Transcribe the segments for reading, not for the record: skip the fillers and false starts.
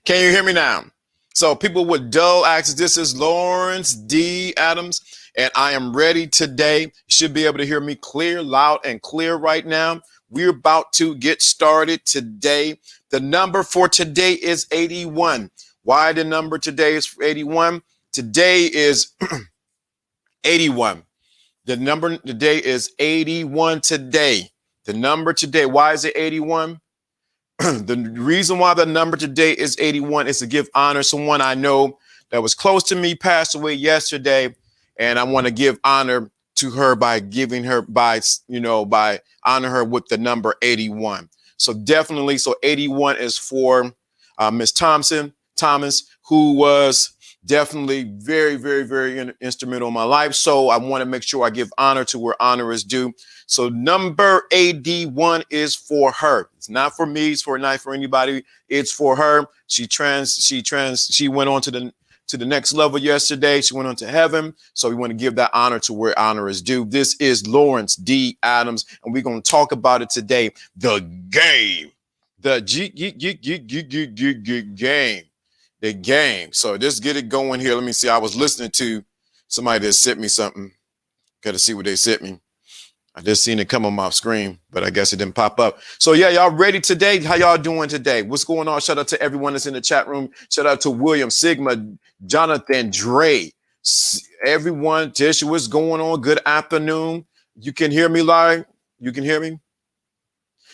Can you hear me now? So people with dull access, this is Lawrence D. Adams, and I am ready today. You should be able to hear me clear, loud, and clear right now. We're about to get started today. The number for today is 81. Why the number today is 81? Today is 81. The number today is 81 today. The number today, why is it 81? The reason why the number today is 81 is to give honor to someone I know that was close to me, passed away yesterday, and I want to give honor to her by giving her by honor her with the number 81. So definitely, so 81 is for Miss Thomas, who was definitely very, very, very instrumental in my life. So I want to make sure I give honor to where honor is due. So number 81 is for her. It's not for me. It's not for anybody. It's for her. She went on to the next level yesterday. She went on to heaven. So we want to give that honor to where honor is due. This is Lawrence D. Adams, and we're going to talk about it today. The game. The game. The game. So just get it going here. Let me see. I was listening to somebody that sent me something. Got to see what they sent me. I just seen it come on my screen, but I guess it didn't pop up. So yeah, y'all ready today? How y'all doing today? What's going on? Shout out to everyone that's in the chat room. Shout out to William, Sigma, Jonathan, Dre, everyone. Tisha, what's going on? Good afternoon. You can hear me live? You can hear me?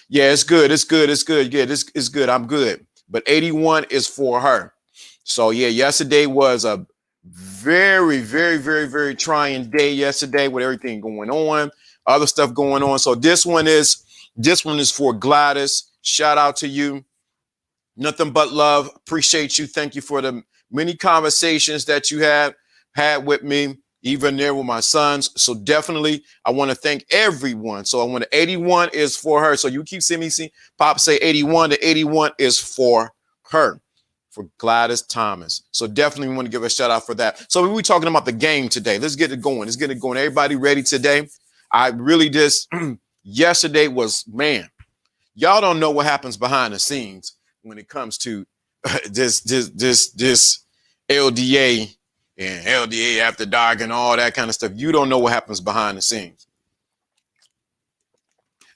Yeah, it's good. It's good. It's good. Yeah, this is good. I'm good. But 81 is for her. So yeah, yesterday was a very, very, very, very trying day yesterday with everything going on. Other stuff going on. So this one is for Gladys. Shout out to you. Nothing but love. Appreciate you. Thank you for the many conversations that you had with me, even there with my sons. So definitely, I want to thank everyone. So I want to 81 is for her. So you keep seeing me Pop say 81. The 81 is for her, for Gladys Thomas. So definitely want to give a shout out for that. So we're talking about the game today. Let's get it going. Let's get it going. Everybody ready today? I really just yesterday was, man, y'all don't know what happens behind the scenes when it comes to this LDA and LDA after dark and all that kind of stuff. You don't know what happens behind the scenes.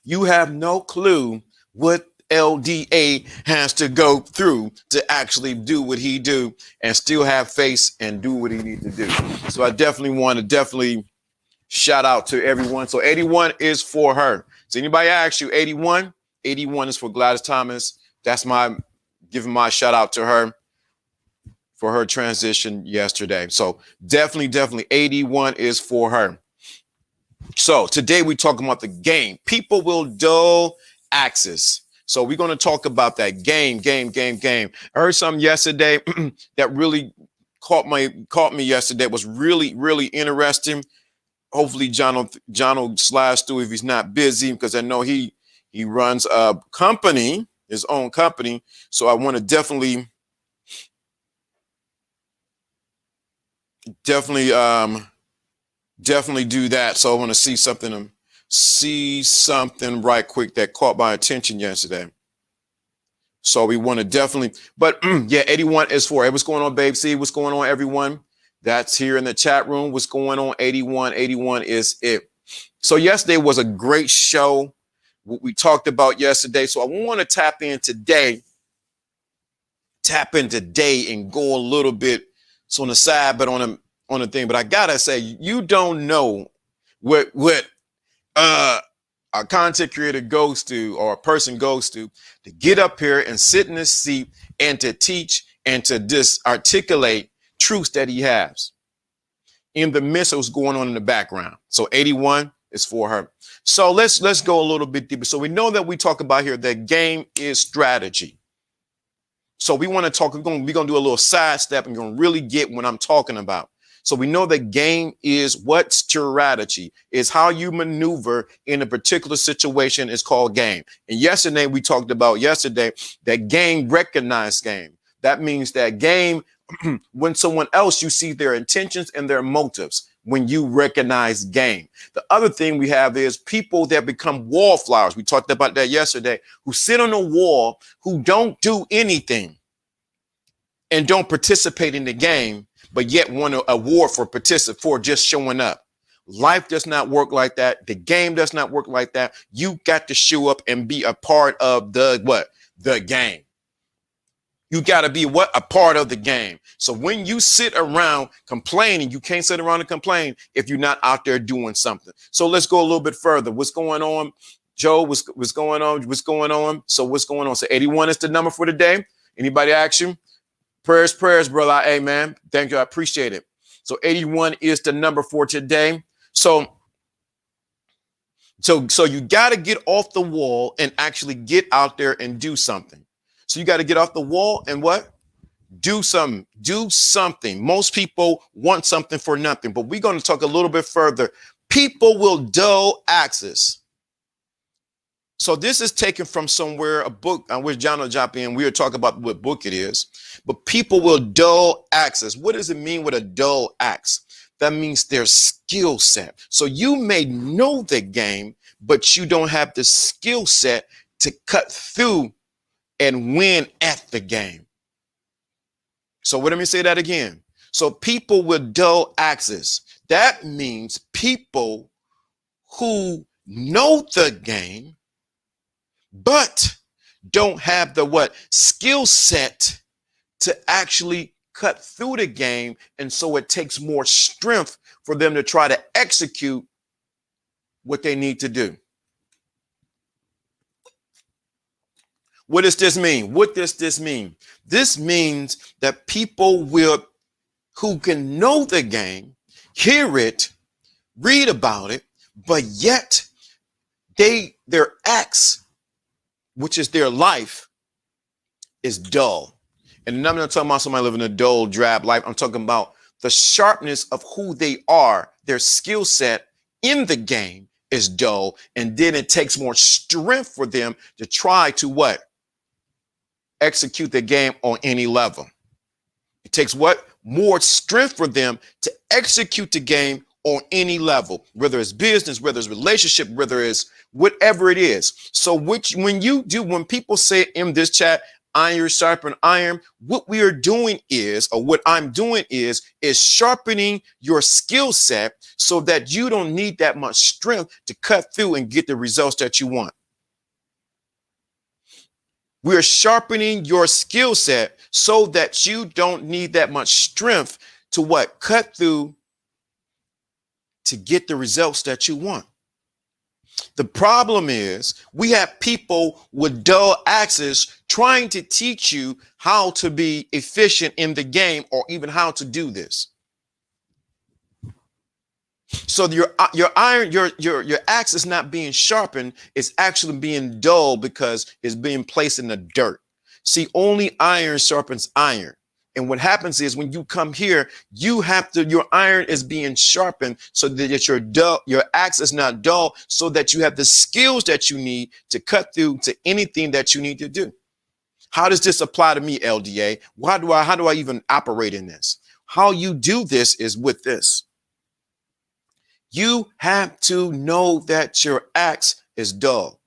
You have no clue what LDA has to go through to actually do what he do and still have face and do what he needs to do. So I definitely want to shout out to everyone. So 81 is for her. So anybody ask you 81? 81 is for Gladys Thomas. That's giving my shout out to her for her transition yesterday. So definitely 81 is for her. So today we're talking about the game. People will dull access. So we're going to talk about that game. I heard something yesterday that really caught me yesterday. It was really, really interesting. Hopefully John will slash through if he's not busy, because I know he runs a company, his own company. So I want to definitely do that. So I want to see something right quick that caught my attention yesterday. So we want to definitely, but yeah, 81 is for it. What's going on, babe? See what's going on, everyone that's here in the chat room. What's going on? 81 is it. So yesterday was a great show. What we talked about yesterday. So I want to tap in today and go a little bit. So on the side, but on the thing. But I gotta say, you don't know what a content creator goes through, or a person goes through, to get up here and sit in this seat and to teach and to articulate truths that he has in the midst of what's going on in the background. So 81 is for her. So let's go a little bit deeper. So we know that we talk about here that game is strategy. So we want to talk, we're going to do a little sidestep and going to really get what I'm talking about. So we know that game is what strategy is, how you maneuver in a particular situation is called game. And yesterday we talked about that game recognized game. That means that game, when someone else, you see their intentions and their motives when you recognize game. The other thing we have is people that become wallflowers. We talked about that yesterday, who sit on a wall, who don't do anything. and don't participate in the game, but yet want an award for just showing up. Life does not work like that. The game does not work like that. You got to show up and be a part of the what? The game. You got to be what? A part of the game. So when you sit around complaining, you can't sit around and complain if you're not out there doing something. So let's go a little bit further. What's going on? Joe, what's going on? What's going on? So what's going on? So 81 is the number for the day. Anybody action? Prayers, brother. Hey, man. Thank you. I appreciate it. So 81 is the number for today. So you got to get off the wall and actually get out there and do something. So you got to get off the wall and what? Do something. Do something. Most people want something for nothing, but we're going to talk a little bit further. People will dull access. So this is taken from somewhere, a book which John will drop in. We'll talk about what book it is, but people will dull access. What does it mean with a dull axe? That means their skill set. So you may know the game, but you don't have the skill set to cut through and win at the game. So let me say that again. So people with dull access. That means people who know the game, but don't have the what? Skill set to actually cut through the game. And so it takes more strength for them to try to execute what they need to do. What does this mean? What does this mean? This means that people who can know the game, hear it, read about it, but yet their acts, which is their life, is dull. And I'm not talking about somebody living a dull, drab life. I'm talking about the sharpness of who they are. Their skill set in the game is dull. And then it takes more strength for them to try to what? Execute the game on any level. It takes what? More strength for them to execute the game on any level, whether it's business, whether it's relationship, whether it's whatever it is. So when people say in this chat, iron sharpen iron, what we are doing is, or what I'm doing is sharpening your skill set so that you don't need that much strength to cut through and get the results that you want. We're sharpening your skill set so that you don't need that much strength to what? Cut through to get the results that you want. The problem is we have people with dull access trying to teach you how to be efficient in the game or even how to do this. So your axe is not being sharpened, it's actually being dull because it's being placed in the dirt. See, only iron sharpens iron. And what happens is when you come here, your iron is being sharpened so that your axe is not dull, so that you have the skills that you need to cut through to anything that you need to do. How does this apply to me, LDA? How do I even operate in this? How you do this is with this. You have to know that your axe is dull.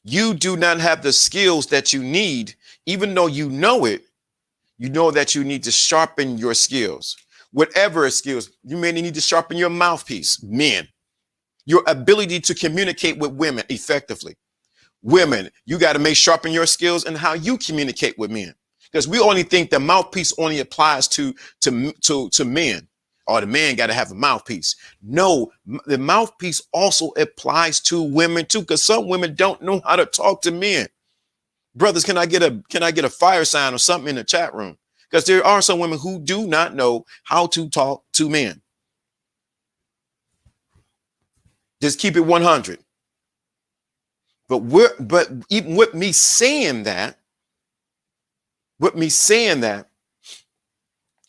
You do not have the skills that you need, even though you know it. You know that you need to sharpen your skills, whatever skills. You may need to sharpen your mouthpiece, men, your ability to communicate with women effectively. Women, you got to sharpen your skills and how you communicate with men, because we only think the mouthpiece only applies to men. Or the man got to have a mouthpiece. No, the mouthpiece also applies to women too, because some women don't know how to talk to men. Brothers, can I get a fire sign or something in the chat room? Because there are some women who do not know how to talk to men. Just keep it 100. But even with me saying that,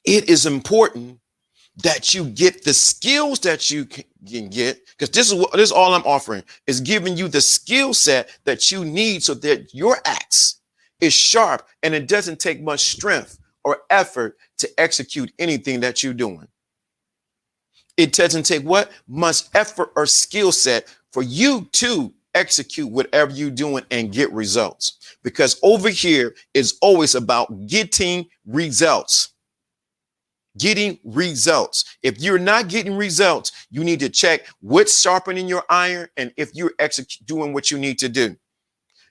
it is important that you get the skills that you can get, because this is all I'm offering, is giving you the skill set that you need so that your axe is sharp and it doesn't take much strength or effort to execute anything that you're doing. It doesn't take much effort or skill set for you to execute whatever you're doing and get results. Because over here is always about getting results. Getting results. If you're not getting results, you need to check what's sharpening your iron and if you're doing what you need to do.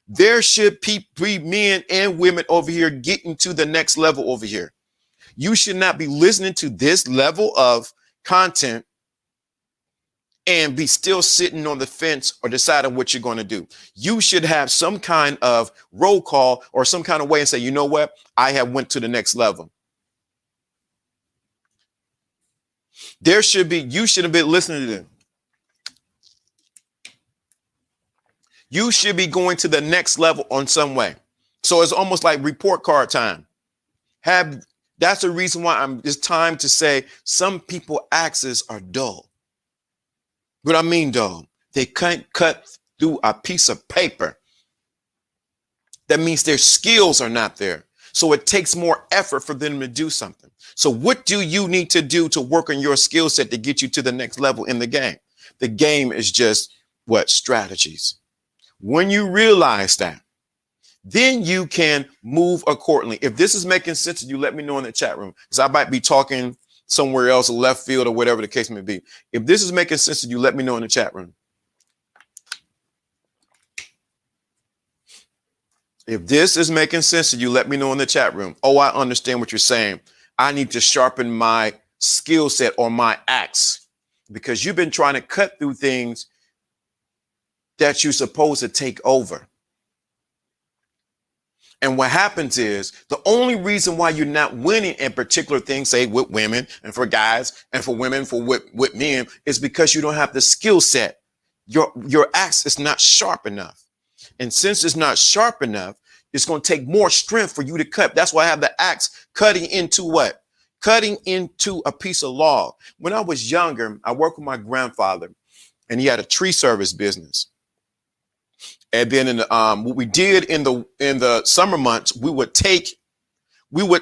There should be men and women over here getting to the next level over here. You should not be listening to this level of content and be still sitting on the fence or deciding what you're going to do. You should have some kind of roll call or some kind of way and say, you know what? I have went to the next level. You should have been listening to them. You should be going to the next level on some way. So it's almost like report card time. That's the reason why it's time to say some people axes are dull. What I mean, dull, they can't cut through a piece of paper. That means their skills are not there. So it takes more effort for them to do something. So what do you need to do to work on your skill set to get you to the next level in the game? The game is just what? Strategies. When you realize that, then you can move accordingly. If this is making sense to you, let me know in the chat room, because I might be talking somewhere else, left field or whatever the case may be. If this is making sense to you, let me know in the chat room. If this is making sense to you, let me know in the chat room. Oh, I understand what you're saying. I need to sharpen my skill set or my axe, because you've been trying to cut through things that you're supposed to take over. And what happens is the only reason why you're not winning in particular things, say with women and for guys and for women, with men, is because you don't have the skill set. Your axe is not sharp enough. And since it's not sharp enough, it's going to take more strength for you to cut. That's why I have the axe cutting into what? Cutting into a piece of log. When I was younger, I worked with my grandfather and he had a tree service business. And then what we did in the summer months, we would take the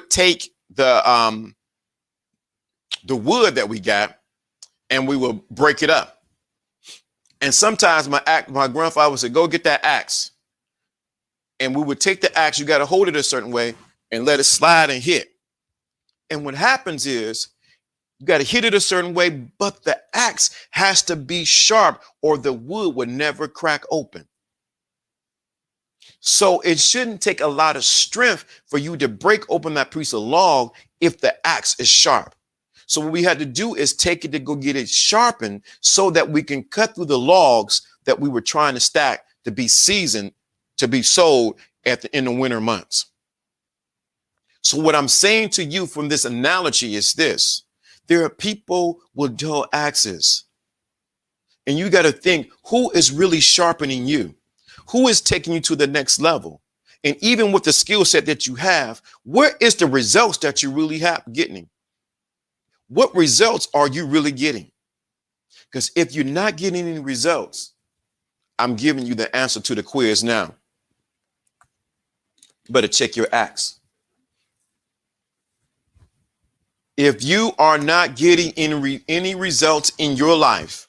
wood that we got and we would break it up. And sometimes my grandfather would say, go get that axe. And we would take the axe, you got to hold it a certain way and let it slide and hit. And what happens is you got to hit it a certain way, but the axe has to be sharp or the wood would never crack open. So it shouldn't take a lot of strength for you to break open that piece of log if the axe is sharp. So what we had to do is take it to go get it sharpened so that we can cut through the logs that we were trying to stack to be seasoned, to be sold in the winter months. So what I'm saying to you from this analogy is this: there are people with dull axes, and you got to think, who is really sharpening you? Who is taking you to the next level? And even with the skill set that you have, where is the results that you really getting? What results are you really getting? Because if you're not getting any results, I'm giving you the answer to the quiz now. You better check your axe. If you are not getting any results in your life,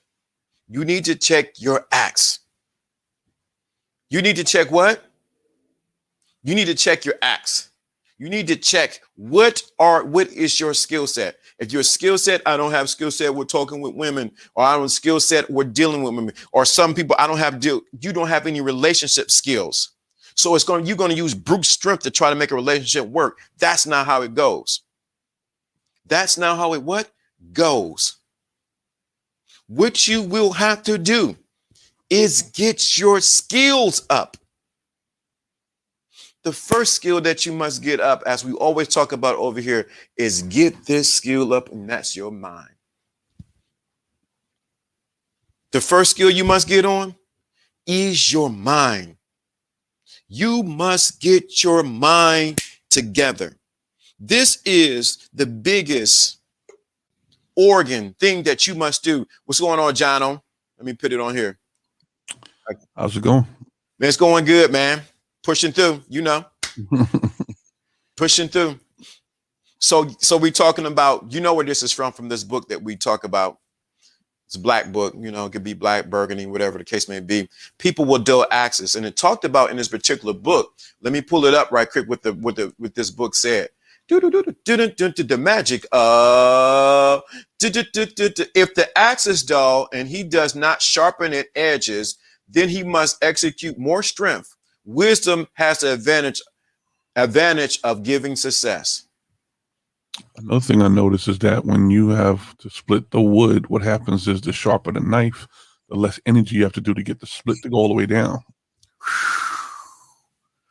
you need to check your axe. You need to check what? You need to check your axe. You need to check what is your skill set. If your skill set, I don't have skill set, we're talking with women, or I don't have skill set, we're dealing with women, or some people you don't have any relationship skills. So you're going to use brute strength to try to make a relationship work. That's not how it goes. That's not how it goes. What you will have to do is get your skills up. The first skill that you must get up, as we always talk about over here, is get this skill up, and that's your mind. The first skill you must get on is your mind. You must get your mind together. This is the biggest organ thing that you must do. What's going on, Jono? Let me put it on here. How's it going? Man, it's going good, man. Pushing through, pushing through. So we're talking about, where this is from this book that we talk about. It's a black book, it could be black, burgundy, whatever the case may be. People will dull axes. And it talked about in this particular book. Let me pull it up right quick with this book said. The magic of if the axe is dull and he does not sharpen its edges, then he must execute more strength. Wisdom has the advantage of giving success. Another thing I noticed is that when you have to split the wood, what happens is the sharper the knife, the less energy you have to do to get the split to go all the way down.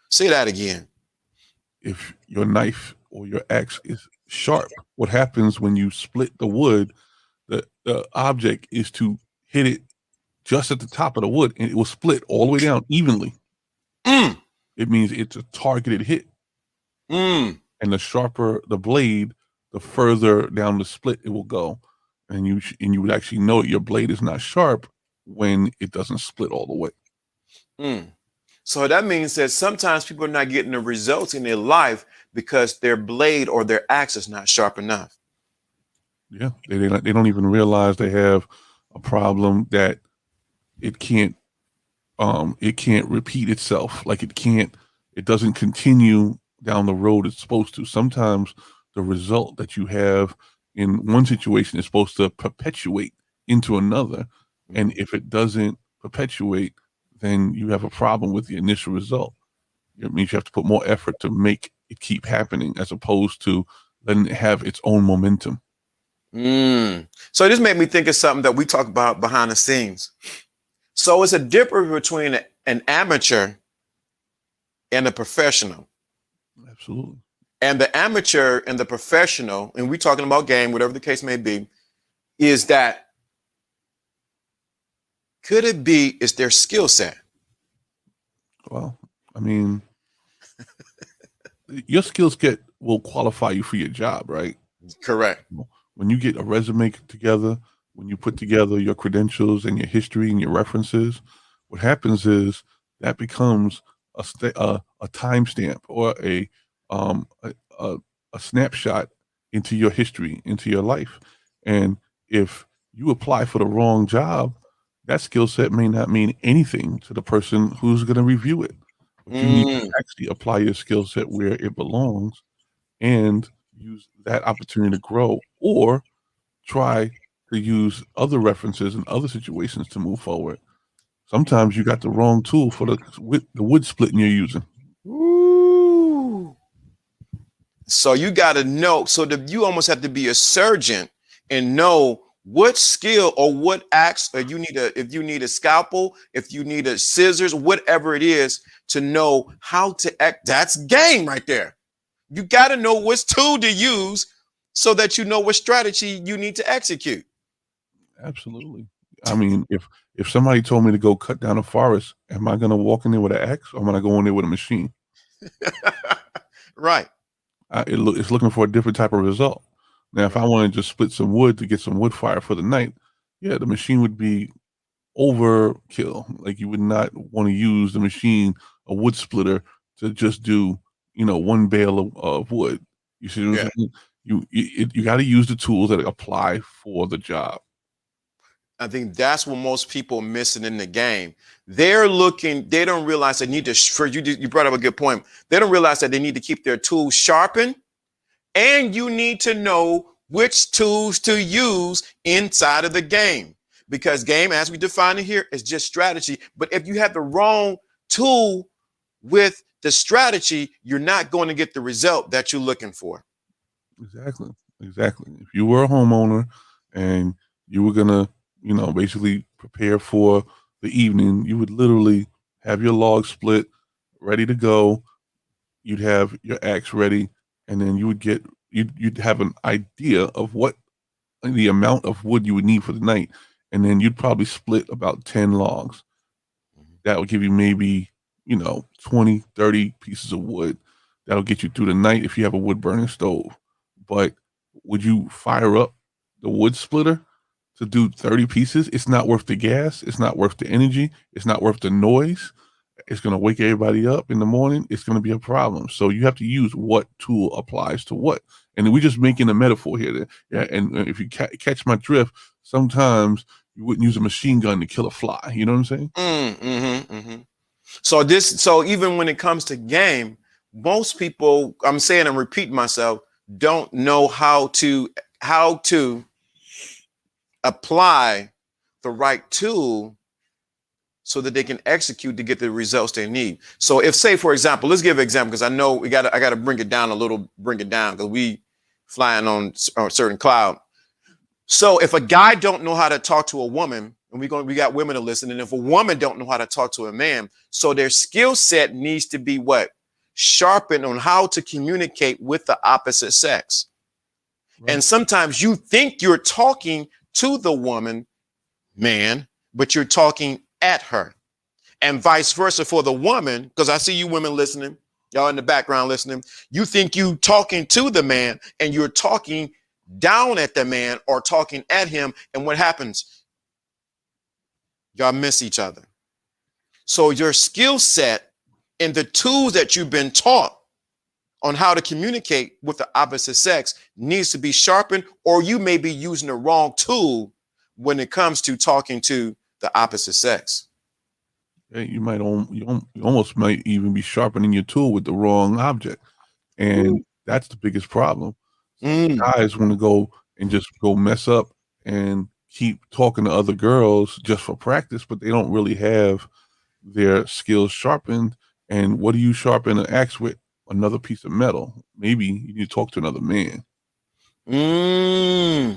Say that again. If your knife or your axe is sharp, what happens when you split the wood, the object is to hit it just at the top of the wood, and it will split all the way down evenly. It means it's a targeted hit. And the sharper the blade, the further down the split it will go. And you would actually know your blade is not sharp when it doesn't split all the way. So that means that sometimes people are not getting the results in their life because their blade or their axe is not sharp enough. Yeah, they don't even realize they have a problem, that it can't repeat itself. Like it doesn't continue down the road it's supposed to. Sometimes the result that you have in one situation is supposed to perpetuate into another. And if it doesn't perpetuate, then you have a problem with the initial result. It means you have to put more effort to make it keep happening, as opposed to letting it have its own momentum. So this made me think of something that we talk about behind the scenes. So it's a difference between an amateur and a professional. Absolutely. And the amateur and the professional, and we're talking about game, whatever the case may be, is that could it be it's their skill set? Well, I mean, your skill set will qualify you for your job, right? Correct. When you get a resume together, when you put together your credentials and your history and your references, what happens is that becomes a timestamp or a snapshot into your history, into your life. And if you apply for the wrong job, that skill set may not mean anything to the person who's going to review it. But you need to actually apply your skill set where it belongs and use that opportunity to grow, or try to use other references and other situations to move forward. Sometimes you got the wrong tool for the wood splitting you're using. So you got to know, so that you almost have to be a surgeon and know what skill or what axe, or if you need a scalpel, if you need a scissors, whatever it is, to know how to act. That's game right there. You got to know what tool to use so that you know what strategy you need to execute. Absolutely. I mean, if somebody told me to go cut down a forest, am I going to walk in there with an axe, or am I going to go in there with a machine? Right. It's looking for a different type of result. Now, if I want to just split some wood to get some wood fire for the night, yeah, the machine would be overkill. Like, you would not want to use the machine, a wood splitter, to just do, one bale of wood. You see what I'm saying? You got to use the tools that apply for the job. I think that's what most people are missing in the game. They don't realize they need to, you brought up a good point. They don't realize that they need to keep their tools sharpened, and you need to know which tools to use inside of the game, because game, as we define it here, is just strategy. But if you have the wrong tool with the strategy, you're not going to get the result that you're looking for. Exactly. If you were a homeowner and you were going to, basically prepare for the evening, you would literally have your log split ready to go. You'd have your axe ready, and then you'd have an idea of what the amount of wood you would need for the night. And then you'd probably split about 10 logs. That would give you maybe, 20, 30 pieces of wood. That'll get you through the night if you have a wood burning stove. But would you fire up the wood splitter to do 30 pieces? It's not worth the gas. It's not worth the energy. It's not worth the noise. It's going to wake everybody up in the morning. It's going to be a problem. So you have to use what tool applies to what. And we're just making a metaphor here. And if you catch my drift, sometimes you wouldn't use a machine gun to kill a fly. You know what I'm saying? So even when it comes to game, most people, I'm saying and repeat myself, don't know how to apply the right tool so that they can execute to get the results they need. So if, say, for example, let's give an example, because I know I got to bring it down because we flying on a certain cloud. So if a guy don't know how to talk to a woman, and we got women to listen, and if a woman don't know how to talk to a man, so their skill set needs to be what? Sharpened on how to communicate with the opposite sex. Right. And sometimes you think you're talking to the woman, man, but you're talking at her, and vice versa for the woman, because I see you women listening, y'all in the background listening. You think you talking to the man and you're talking down at the man or talking at him, and what happens? Y'all miss each other. So your skill set and the tools that you've been taught on how to communicate with the opposite sex needs to be sharpened, or you may be using the wrong tool when it comes to talking to the opposite sex. You almost might even be sharpening your tool with the wrong object, and that's the biggest problem. Guys want to go and just go mess up and keep talking to other girls just for practice, but they don't really have their skills sharpened. And what do you sharpen an axe with? Another piece of metal. Maybe you need to talk to another man.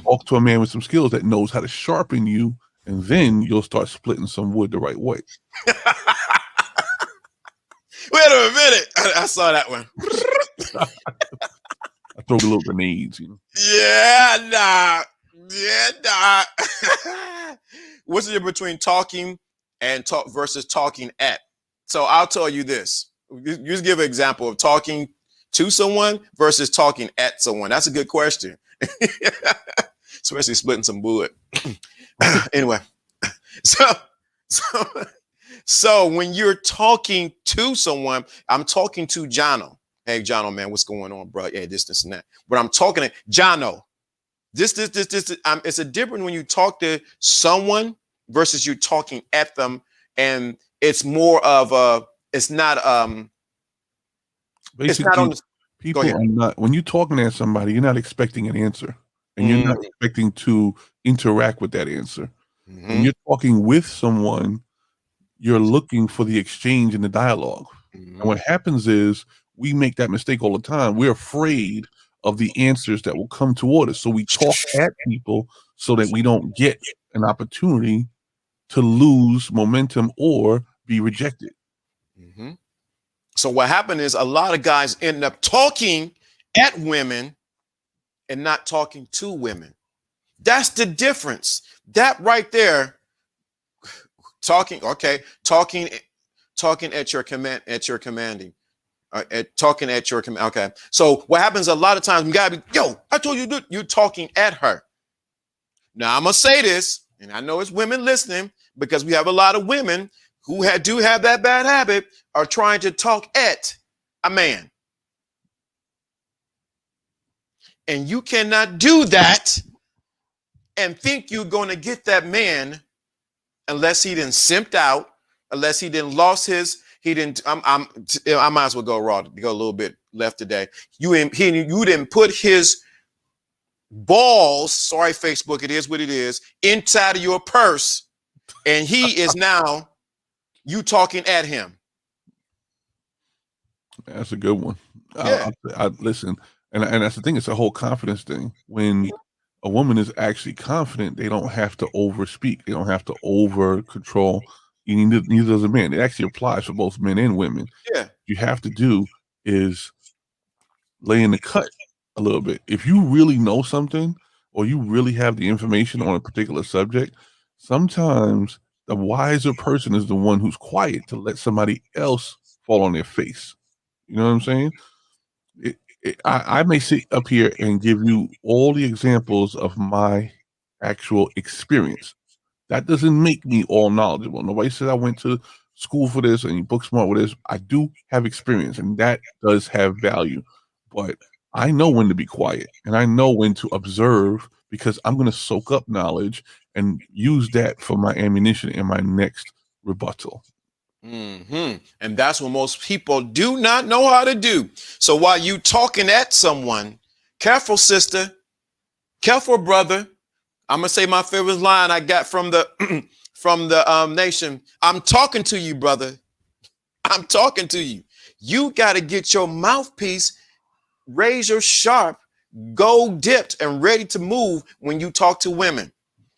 Talk to a man with some skills that knows how to sharpen you, and then you'll start splitting some wood the right way. Wait a minute. I saw that one. I throw a little grenades, you know. Yeah, nah. What's the difference between talking and talk versus talking at? So I'll tell you this. You just give an example of talking to someone versus talking at someone. That's a good question. Especially splitting some wood. Anyway, so when you're talking to someone, I'm talking to Jono. Hey, Jono, man, what's going on, bro? Yeah, this, and that. But I'm talking to Jono. This. It's a different when you talk to someone versus you talking at them, and it's more of a. It's not. Basically, it's not on the, people are not. When you're talking at somebody, you're not expecting an answer, and you're not expecting to interact with that answer. When you're talking with someone, you're looking for the exchange and the dialogue. And what happens is we make that mistake all the time. We're afraid of the answers that will come toward us. So we talk at people so that we don't get an opportunity to lose momentum or be rejected. So what happened is a lot of guys end up talking at women and not talking to women. That's the difference. That right there, talking at your command, at your commanding, talking at your command. Okay. So what happens a lot of times, we gotta be, I told you you're talking at her. Now I'm gonna say this, and I know it's women listening because we have a lot of women who do have that bad habit, are trying to talk at a man. And you cannot do that and think you're going to get that man unless he didn't simped out, unless he didn't lost his, I might as well go raw, go a little bit left today. You didn't put his balls, sorry, Facebook, it is what it is, inside of your purse. And he is now you talking at him. That's a good one. Yeah. I listen, and that's the thing. It's a whole confidence thing. When a woman is actually confident, they don't have to overspeak. They don't have to over control. Neither does a man. It actually applies for both men and women. Yeah. What you have to do is lay in the cut a little bit. If you really know something or you really have the information on a particular subject, sometimes the wiser person is the one who's quiet to let somebody else fall on their face. You know what I'm saying? I may sit up here and give you all the examples of my actual experience. That doesn't make me all knowledgeable. Nobody said I went to school for this and you book smart with this. I do have experience, and that does have value. But I know when to be quiet, and I know when to observe, because I'm going to soak up knowledge and use that for my ammunition in my next rebuttal. And that's what most people do not know how to do. So while you talking at someone, careful, sister, careful, brother. I'm gonna say my favorite line I got from the from the nation. I'm talking to you, brother. I'm talking to you. You got to get your mouthpiece razor sharp, gold dipped, and ready to move when you talk to women.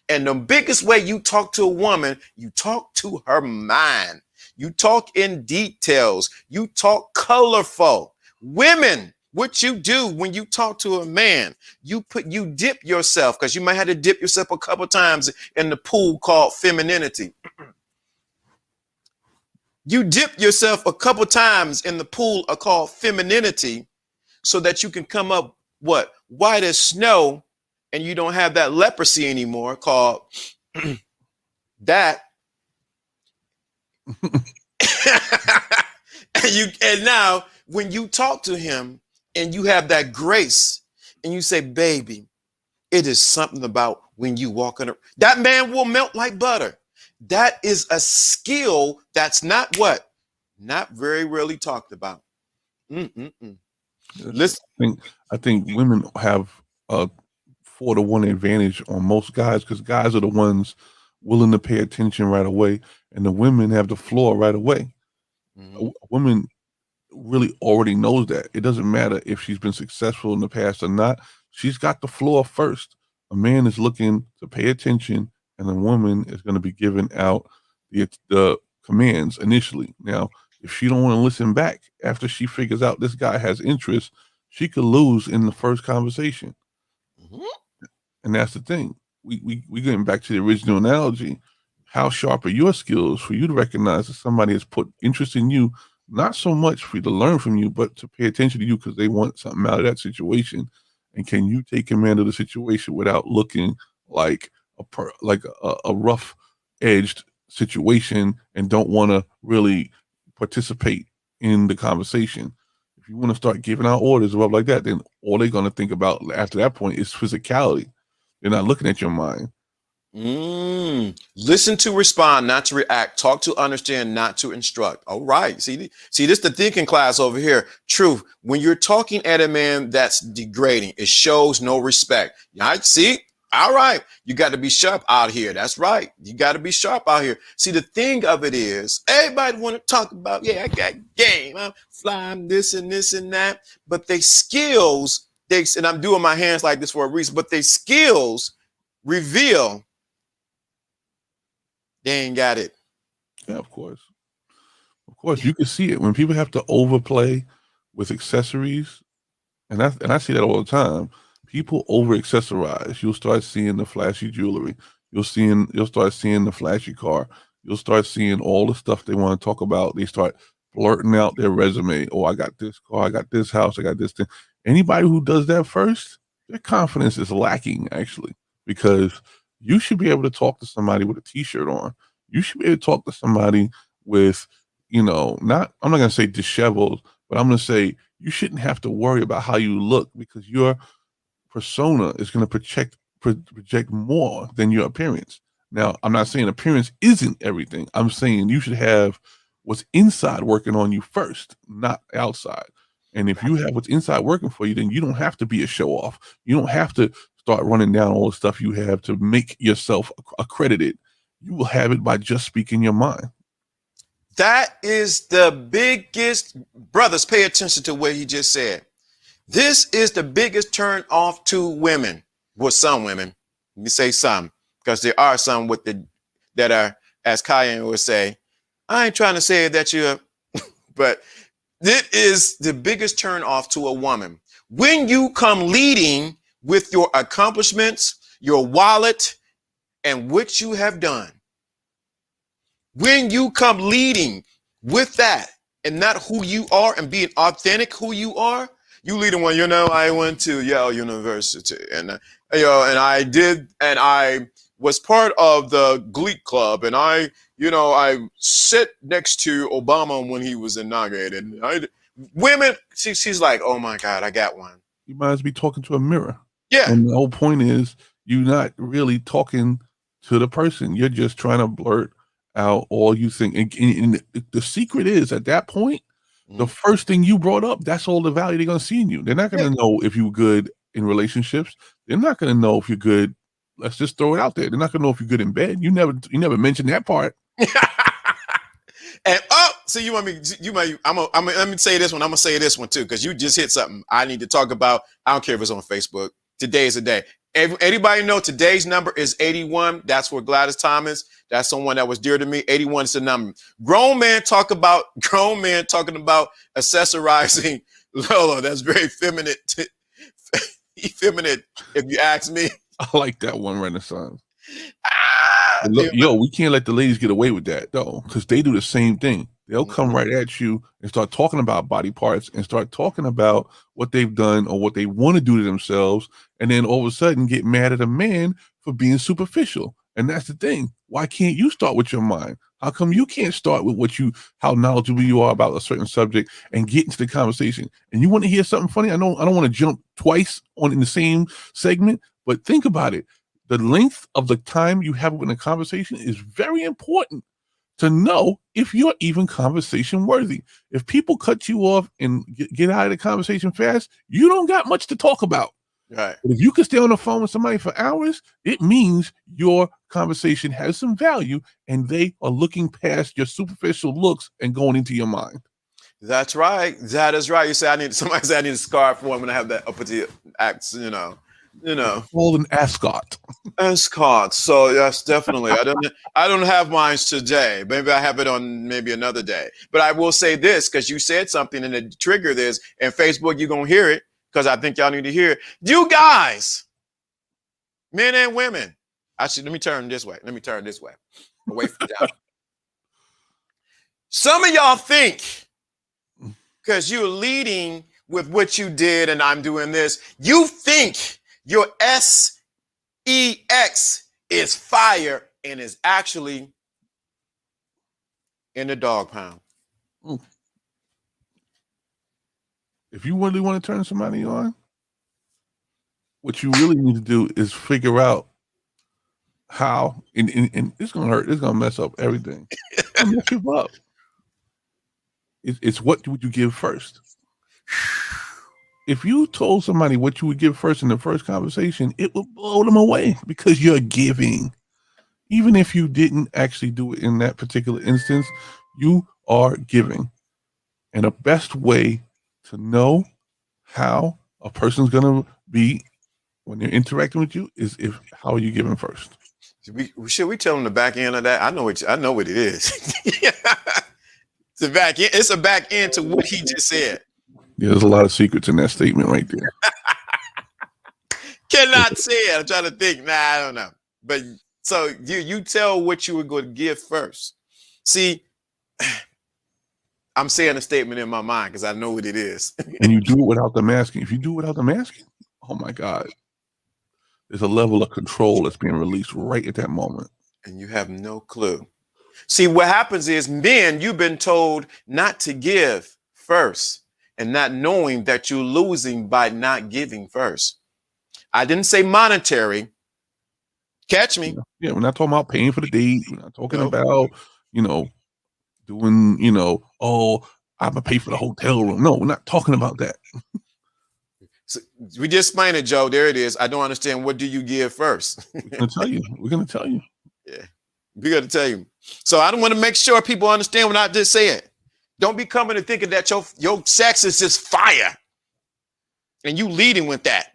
And the biggest way you talk to a woman, you talk to her mind. You talk in details. You talk colorful. Women, what you do when you talk to a man, you dip yourself, because you might have to dip yourself a couple times in the pool called femininity. You dip yourself a couple times in the pool called femininity so that you can come up what? White as snow, and you don't have that leprosy anymore called that. and now when you talk to him and you have that grace and you say, baby, it is something about when you walk in, that man will melt like butter. That is a skill that's not what? Not very rarely talked about. Listen. I think women have a 4-to-1 advantage on most guys, because guys are the ones willing to pay attention right away, and the women have the floor right away. A woman really already knows that. It doesn't matter if she's been successful in the past or not. She's got the floor first. A man is looking to pay attention, and a woman is going to be giving out the commands initially. Now, if she don't want to listen back after she figures out this guy has interest, she could lose in the first conversation. And that's the thing. We getting back to the original analogy. How sharp are your skills for you to recognize that somebody has put interest in you, not so much for you to learn from you, but to pay attention to you because they want something out of that situation. And can you take command of the situation without looking like a rough-edged situation and don't want to really participate in the conversation? If you want to start giving out orders or like that, then all they're going to think about after that point is physicality. They're not looking at your mind. Listen to respond, not to react. Talk to understand, not to instruct. All right. See, this is the thinking class over here. Truth. When you're talking at a man that's degrading, it shows no respect. Right? See? All right. You got to be sharp out here. That's right. You got to be sharp out here. See, the thing of it is, everybody want to talk about, yeah, I got game. I'm flying this and this and that. But they skills, and I'm doing my hands like this for a reason, but they skills reveal they ain't got it. Yeah, of course. Of course, you can see it when people have to overplay with accessories, and I see that all the time. People over accessorize. You'll start seeing the flashy jewelry. You'll start seeing the flashy car. You'll start seeing all the stuff they want to talk about. They start blurting out their resume. Oh, I got this car. I got this house. I got this thing. Anybody who does that first, their confidence is lacking, actually, because you should be able to talk to somebody with a t-shirt on. You should be able to talk to somebody with, I'm not going to say disheveled, but I'm going to say you shouldn't have to worry about how you look, because your persona is going to project more than your appearance. Now, I'm not saying appearance isn't everything. I'm saying you should have what's inside working on you first, not outside. And if you have what's inside working for you, then you don't have to be a show off. You don't have to start running down all the stuff you have to make yourself accredited. You will have it by just speaking your mind. That is the biggest, brothers, pay attention to what he just said. This is the biggest turn off to women. Well, some women, let me say some, because there are some that are, as Kyan would say, I ain't trying to say that you're, but it is the biggest turn off to a woman. When you come leading with your accomplishments, your wallet, and what you have done. When you come leading with that and not who you are and being authentic who you are, you leading one, I went to Yale University and I was part of the Glee Club, and I sit next to Obama when he was inaugurated. Women, she's like, oh my God, I got one. You might as well be talking to a mirror. Yeah. And the whole point is you're not really talking to the person. You're just trying to blurt out all you think. And the secret is at that point, the first thing you brought up, that's all the value they're going to see in you. They're not going to know if you're good in relationships. They're not going to know if you're good. Let's just throw it out there. They're not going to know if you're good in bed. You never mentioned that part. And so you want me? Let me say this one. I'm gonna say this one too, because you just hit something I need to talk about. I don't care if it's on Facebook. Today is the day. Anybody know today's number is 81? That's for Gladys Thomas. That's someone that was dear to me. 81 is the number. Grown men talking about accessorizing Lola. That's very feminine. Effeminate, if you ask me. I like that one, Renaissance. Look, we can't let the ladies get away with that though, because they do the same thing. They'll come right at you and start talking about body parts and start talking about what they've done or what they want to do to themselves, and then all of a sudden get mad at a man for being superficial. And that's the thing. Why can't you start with your mind? How come you can't start with how knowledgeable you are about a certain subject and get into the conversation? And you want to hear something funny? I don't want to jump twice in the same segment, but think about it. The length of the time you have in a conversation is very important to know if you're even conversation worthy. If people cut you off and get out of the conversation fast, you don't got much to talk about. Right. But if you can stay on the phone with somebody for hours, it means your conversation has some value and they are looking past your superficial looks and going into your mind. That's right. That is right. You say somebody said I need a scarf for when I have that upper tier acts, you know. Called an ascot. Ascot. So yes, definitely. I don't have mine today. Maybe I have it on maybe another day. But I will say this, because you said something and it triggered this, and Facebook, you're gonna hear it, because I think y'all need to hear it. You guys, men and women. Actually, let me turn this way. Away from down. Some of y'all think because you're leading with what you did and I'm doing this, you think your sex is fire and is actually in the dog pound. If you really want to turn somebody on, what you really need to do is figure out how, and it's going to hurt. It's going to mess up everything. Mess you up. It's what would you give first? If you told somebody what you would give first in the first conversation, it would blow them away because you're giving. Even if you didn't actually do it in that particular instance, you are giving. And the best way to know how a person's going to be when they're interacting with you is how are you giving first? Should we tell them the back end of that? I know what it is. It's a back end. It's a back end to what he just said. Yeah, there's a lot of secrets in that statement right there. Cannot say it. I'm trying to think. I don't know. But so you tell what you were going to give first. See, I'm saying a statement in my mind because I know what it is. And you do it without them asking. If you do it without them asking, oh my God, there's a level of control that's being released right at that moment. And you have no clue. See, what happens is, men, you've been told not to give first and not knowing that you're losing by not giving first. I didn't say monetary. Catch me. Yeah, we're not talking about paying for the date. We're not talking about, doing, oh, I'm going to pay for the hotel room. No, we're not talking about that. So we just explained it, Joe. There it is. I don't understand. What do you give first? We're going to tell you. Yeah, we're going to tell you. So I don't want to make sure people understand what I just said. Don't be coming and thinking that your sex is just fire and you leading with that.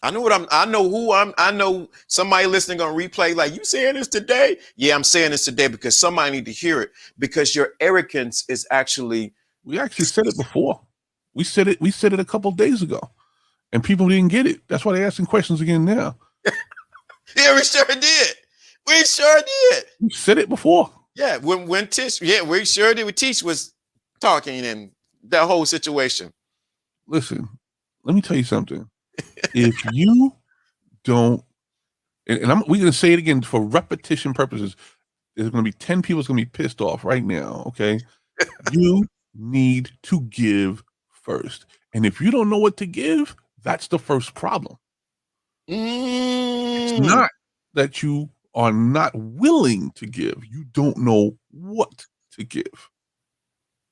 I know somebody listening on replay like, you saying this today? Yeah, I'm saying this today because somebody need to hear it, because your arrogance is actually. We actually said it before. We said it a couple of days ago and people didn't get it. That's why they're asking questions again now. Yeah, we sure did. We sure did. We said it before. Yeah, when Tish, we sure did. When Tish was talking and that whole situation. Listen, let me tell you something. If you don't, and we're going to say it again for repetition purposes, there's going to be 10 people that's going to be pissed off right now, okay? You need to give first. And if you don't know what to give, that's the first problem. It's not that you are not willing to give. You don't know what to give.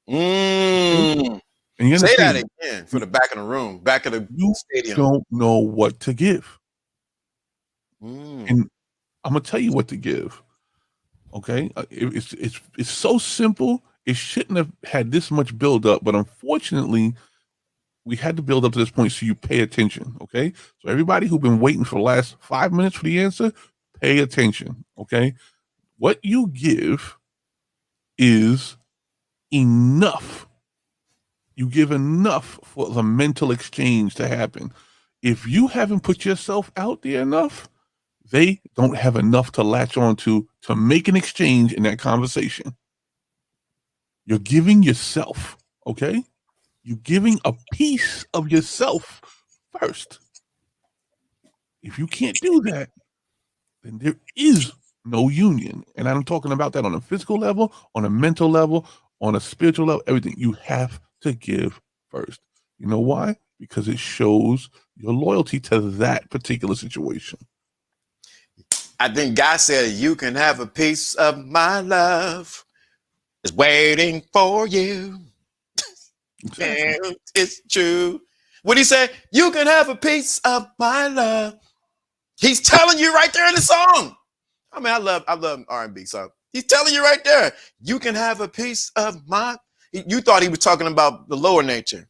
Mm. And you Say that understand, again for the back of the room, back of the you stadium. don't know what to give. Mm. And I'm gonna tell you what to give. Okay, it's so simple. It shouldn't have had this much build up, but unfortunately, we had to build up to this point so you pay attention. Okay, so everybody who's been waiting for the last 5 minutes for the answer, pay attention. Okay, what you give is enough. You give enough for the mental exchange to happen. If you haven't put yourself out there enough, they don't have enough to latch on to make an exchange in that conversation. You're giving yourself, okay? You're giving a piece of yourself first. If you can't do that, then there is no union. And I'm talking about that on a physical level, on a mental level, on a spiritual level, everything. You have to give first. You know why? Because it shows your loyalty to that particular situation. I think God said, "You can have a piece of my love. It's waiting for you." Exactly. And it's true. What he said, "You can have a piece of my love." He's telling you right there in the song. I mean, I love R&B, so he's telling you right there, you can have a piece of my. You thought he was talking about the lower nature.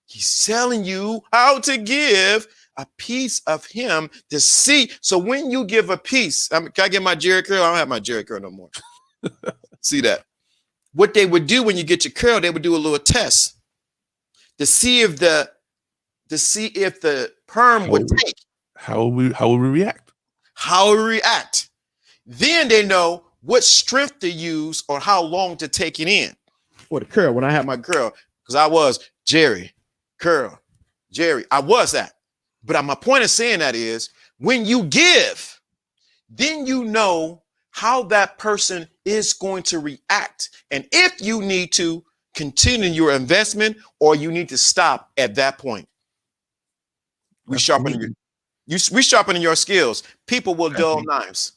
He's telling you how to give a piece of him to see. So when you give a piece, can I get my Jerry curl? I don't have my Jerry curl no more. See that? What they would do when you get your curl, they would do a little test to see if the perm would take. How will we react? How we react. Then they know what strength to use or how long to take it in. For the curl, when I had my curl, because I was Jerry, curl, Jerry. I was that. But my point of saying that is when you give, then you know how that person is going to react. And if you need to continue your investment or you need to stop at that point. We sharpening your skills. People will dull knives.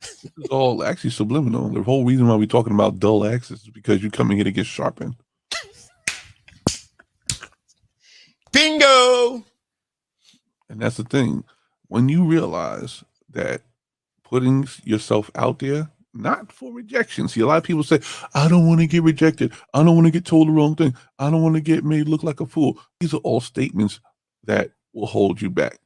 This is all actually subliminal. The whole reason why we're talking about dull axes is because you come in here to get sharpened. Bingo. And that's the thing. When you realize that putting yourself out there, not for rejection. See, a lot of people say, I don't want to get rejected. I don't want to get told the wrong thing. I don't want to get made look like a fool. These are all statements that will hold you back.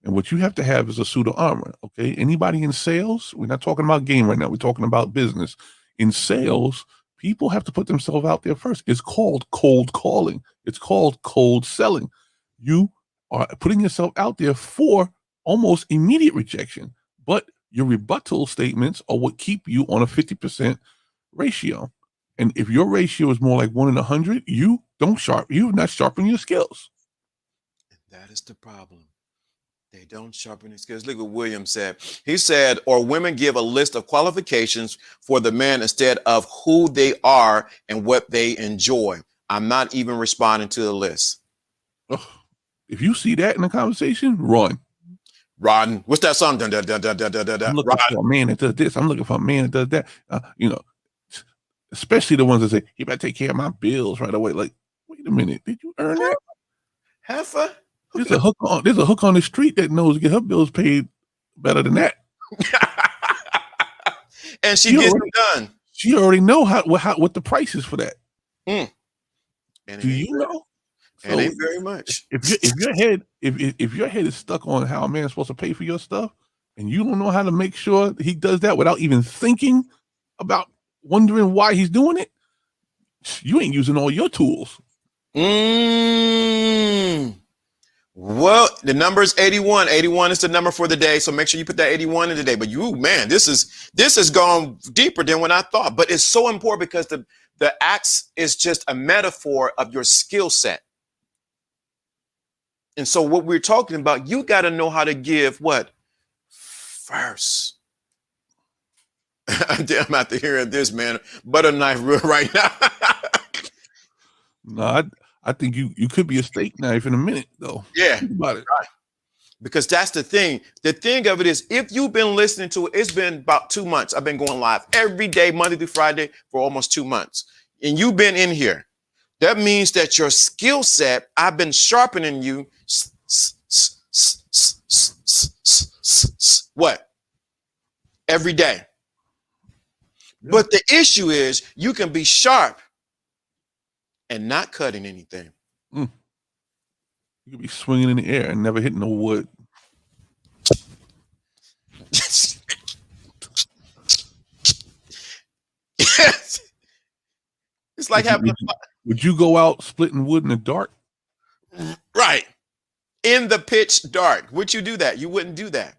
And what you have to have is a suit of armor, okay? Anybody in sales, we're not talking about game right now. We're talking about business. In sales, people have to put themselves out there first. It's called cold calling. It's called cold selling. You are putting yourself out there for almost immediate rejection, but your rebuttal statements are what keep you on a 50% ratio. And if your ratio is more like 1 in 100, you've not sharpened your skills. That is the problem. They don't sharpen their skills. Look what William said. He said, or women give a list of qualifications for the man instead of who they are and what they enjoy. I'm not even responding to the list. Ugh. If you see that in a conversation, run. Rodden, what's that song? I'm looking for a man that does this. I'm looking for a man that does that. Especially the ones that say, he better take care of my bills right away. Like, wait a minute. Did you earn that? Heifer? There's a hook on the street that knows to get her bills paid better than that. And she gets them done. She already know what the price is for that. Mm. Do you know? So, it ain't very much. If your head is stuck on how a man is supposed to pay for your stuff, and you don't know how to make sure he does that without even thinking about wondering why he's doing it, you ain't using all your tools. Well, the number is 81. 81 is the number for the day. So make sure you put that 81 in the day. But this has gone deeper than what I thought. But it's so important because the axe is just a metaphor of your skill set. And so what we're talking about, you got to know how to give what? First. I'm out to hearing this, man. Butter knife right now. No, I think you could be a steak knife in a minute, though. Yeah. Think about it. Because that's the thing. The thing of it is, if you've been listening to it, it's been about 2 months. I've been going live every day, Monday through Friday, for almost 2 months. And you've been in here. That means that your skill set, I've been sharpening you. What? Every day. Yeah. But the issue is you can be sharp and not cutting anything. You could be swinging in the air and never hitting no wood. Yes. It's like would you go out splitting wood in the dark? Right. In the pitch dark. Would you do that? You wouldn't do that.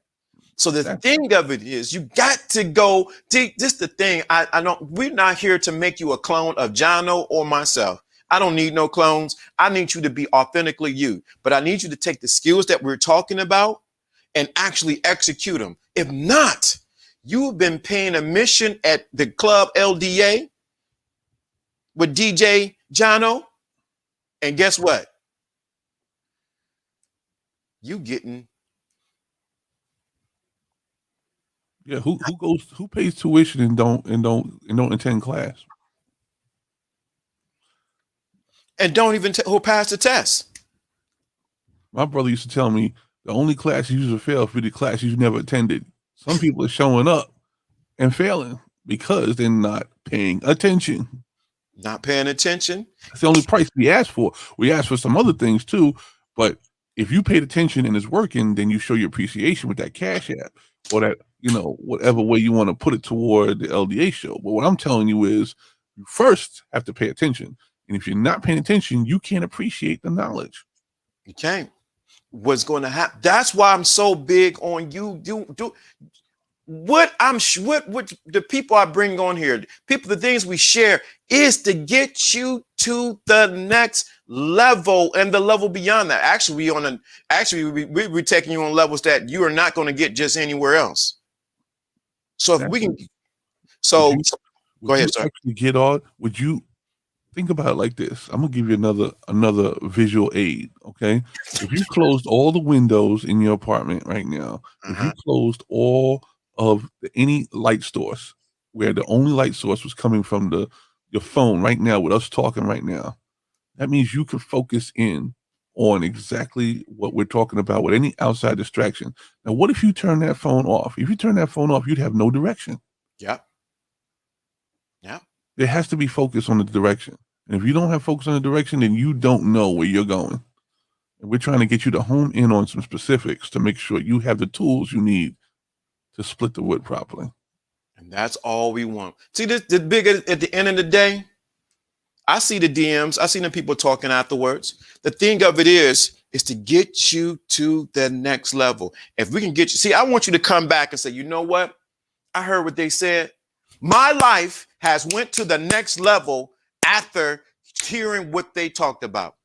So the thing of it is, you got to go. This the thing. I don't. We're not here to make you a clone of Jono or myself. I don't need no clones. I need you to be authentically you. But I need you to take the skills that we're talking about and actually execute them. If not, you've been paying admission at the club LDA with DJ Jono, and guess what? You getting. Yeah, who pays tuition and don't attend class? And don't even who pass the test. My brother used to tell me the only class you usually fail for the class you never attended. Some people are showing up and failing because they're not paying attention. Not paying attention. That's the only price we ask for. We ask for some other things too, but if you paid attention and it's working, then you show your appreciation with that Cash App or that, whatever way you want to put it toward the LDA show. But what I'm telling you is you first have to pay attention. And if you're not paying attention, you can't appreciate the knowledge. You can't. What's going to happen? That's why I'm so big on you. Do what the people I bring on here, the things we share is to get you to the next level and the level beyond that. Actually, we're taking you on levels that you are not going to get just anywhere else. So if we can, go ahead, sir. Would you think about it like this? I'm gonna give you another visual aid. Okay, if you closed all the windows in your apartment right now, if you closed all of any light source, where the only light source was coming from your phone right now with us talking right now, that means you can focus in on exactly what we're talking about with any outside distraction. Now, what if you turn that phone off? If you turn that phone off, you'd have no direction. Yeah. There has to be focus on the direction. And if you don't have focus on the direction, then you don't know where you're going. And we're trying to get you to hone in on some specifics to make sure you have the tools you need to split the wood properly. And that's all we want. See, the bigger at the end of the day, I see the DMs. I see the people talking afterwards. The thing of it is to get you to the next level. If we can get you, see, I want you to come back and say, you know what? I heard what they said. My life has went to the next level after hearing what they talked about.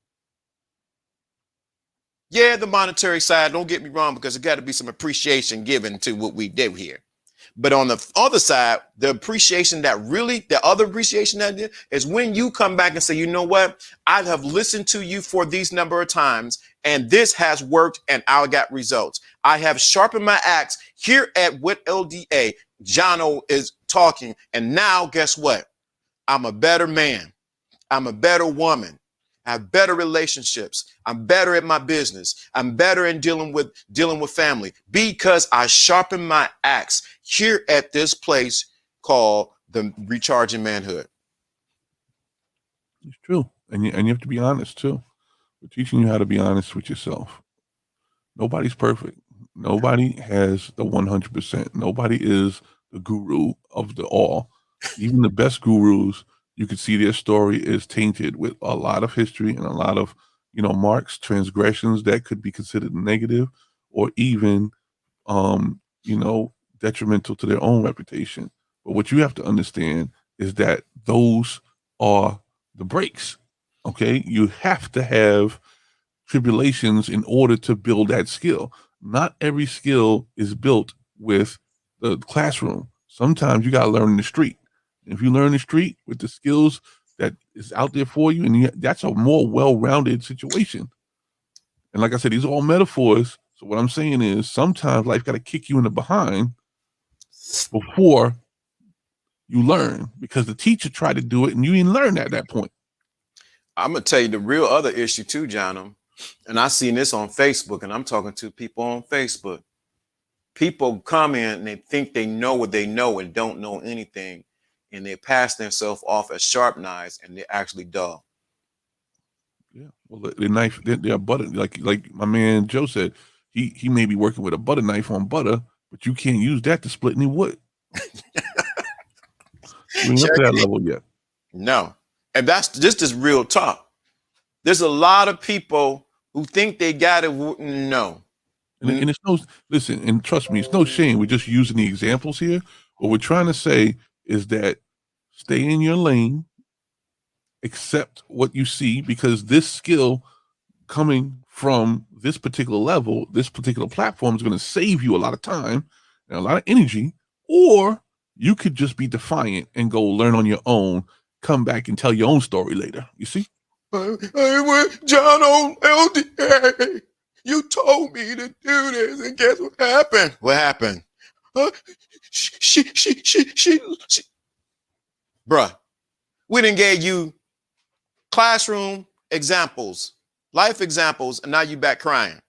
Yeah, the monetary side, don't get me wrong, because there got to be some appreciation given to what we did here. But on the other side, the other appreciation that did is when you come back and say, you know what, I have listened to you for these number of times, and this has worked, and I got results. I have sharpened my axe here at what LDA Jono is talking. And now guess what? I'm a better man. I'm a better woman. I have better relationships. I'm better at my business. I'm better in dealing with family because I sharpen my axe here at this place called the Recharging Manhood. It's true. And you have to be honest too. We're teaching you how to be honest with yourself. Nobody's perfect. Nobody has the 100%. Nobody is the guru of the all. Even the best gurus, you can see their story is tainted with a lot of history and a lot of, marks, transgressions that could be considered negative or even, detrimental to their own reputation. But what you have to understand is that those are the breaks. Okay. You have to have tribulations in order to build that skill. Not every skill is built with the classroom. Sometimes you got to learn in the street. If you learn the street with the skills that is out there for you, and that's a more well-rounded situation. And like I said, these are all metaphors So what I'm saying is sometimes life got to kick you in the behind before you learn, because the teacher tried to do it and you didn't learn at that point. I'm gonna tell you the real other issue too, John. And I seen this on Facebook, and I'm talking to people on Facebook. People come in and they think they know what they know and don't know anything, and they pass themselves off as sharp knives, and they're actually dull. Yeah. Well, the knife, they're butter, like my man Joe said, he may be working with a butter knife on butter, but you can't use that to split any wood. We ain't up to that level yet. No. And that's just this real talk. There's a lot of people who think they got it. No. And it's no, listen, and trust me, it's no shame. We're just using the examples here. What we're trying to say is that stay in your lane, accept what you see, because this skill coming from this particular level, this particular platform is going to save you a lot of time and a lot of energy. Or you could just be defiant and go learn on your own, come back and tell your own story later. You see? I went, John on LDA. You told me to do this, and guess what happened? What happened? She. Bruh, we done gave you classroom examples, life examples, and now you back crying.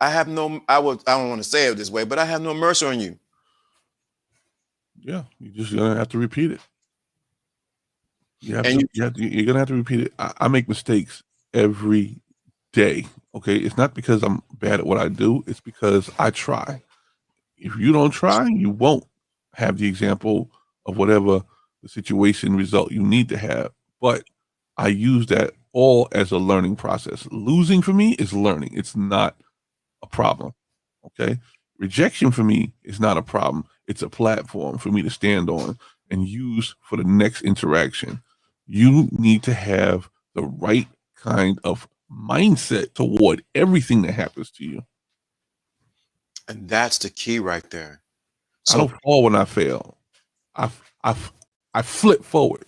I don't want to say it this way, but I have no mercy on you. Yeah, you're just gonna have to repeat it. You're gonna have to repeat it. I make mistakes every day. Okay, it's not because I'm bad at what I do. It's because I try. If you don't try, you won't have the example of whatever the situation result you need to have. But I use that all as a learning process. Losing for me is learning. It's not a problem. Okay. Rejection for me is not a problem. It's a platform for me to stand on and use for the next interaction. You need to have the right kind of mindset toward everything that happens to you. And that's the key right there. So, I don't fall when I fail. I flip forward.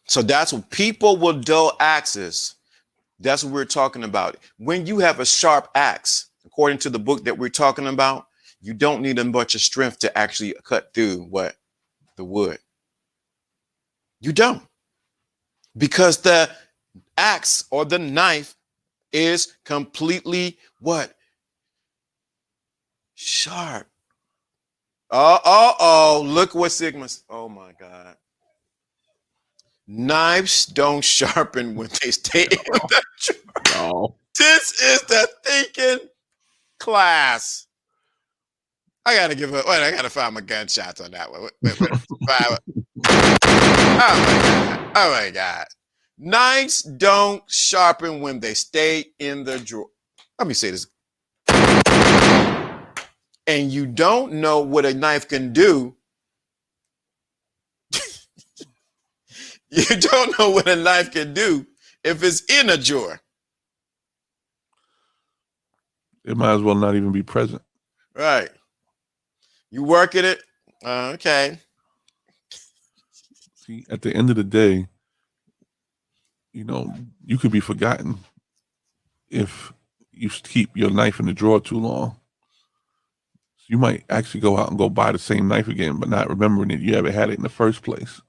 So that's what people with dull axes. That's what we're talking about. When you have a sharp axe, according to the book that we're talking about, you don't need a bunch of strength to actually cut through the wood. You don't. Because the axe or the knife is completely what? Sharp. Look what Sigma's. Oh my God. Knives don't sharpen when they stay in the drawer. No. This is the thinking class. I gotta find my gunshots on that one. Oh my God. Knives don't sharpen when they stay in the drawer. Let me say this. And you don't know what a knife can do. You don't know what a knife can do if it's in a drawer. It might as well not even be present. Right. You working it? Okay. See, at the end of the day, you could be forgotten if you keep your knife in the drawer too long. So you might actually go out and go buy the same knife again, but not remembering that you ever had it in the first place.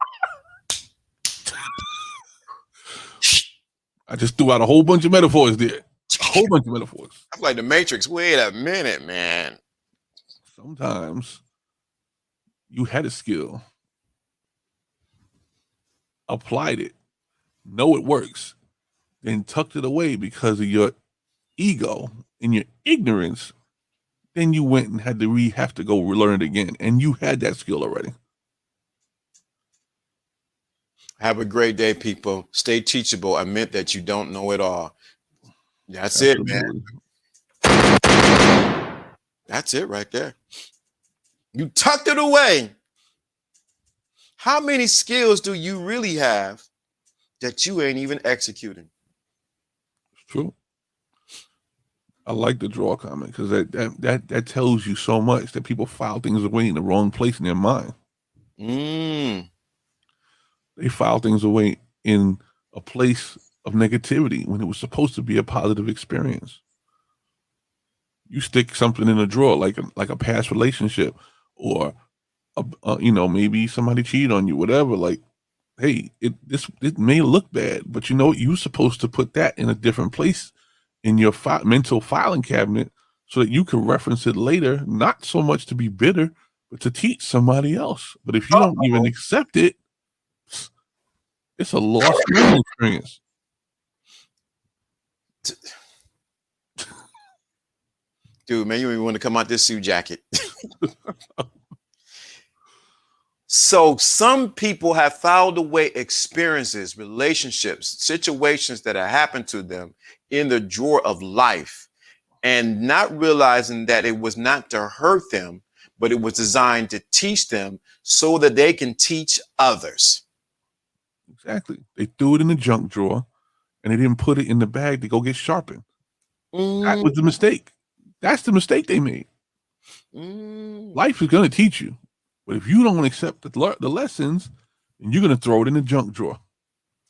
I just threw out a whole bunch of metaphors there. A whole bunch of metaphors. I'm like the Matrix. Wait a minute, man. Sometimes you had a skill, applied it, know it works, then tucked it away because of your ego and your ignorance. Then you went and had to have to go relearn it again, and you had that skill already. Have a great day, people. Stay teachable. Admit that you don't know it all. That's Absolutely. it, man. That's it right there. You tucked it away. How many skills do you really have that you ain't even executing? It's true. I like the draw comment because that tells you so much that people file things away in the wrong place in their mind. They file things away in a place of negativity when it was supposed to be a positive experience. You stick something in a drawer like a past relationship, or maybe somebody cheated on you, whatever. Like, hey, it may look bad, but you know what? You're supposed to put that in a different place in your mental filing cabinet so that you can reference it later, not so much to be bitter, but to teach somebody else. But if you don't even accept it, it's a lost learning experience. Dude, man, you don't even want to come out this suit jacket. So some people have filed away experiences, relationships, situations that have happened to them in the drawer of life, and not realizing that it was not to hurt them, but it was designed to teach them so that they can teach others. Exactly. They threw it in the junk drawer and they didn't put it in the bag to go get sharpened. That was the mistake. That's the mistake they made. Life is going to teach you. But if you don't accept the lessons, then you're going to throw it in the junk drawer.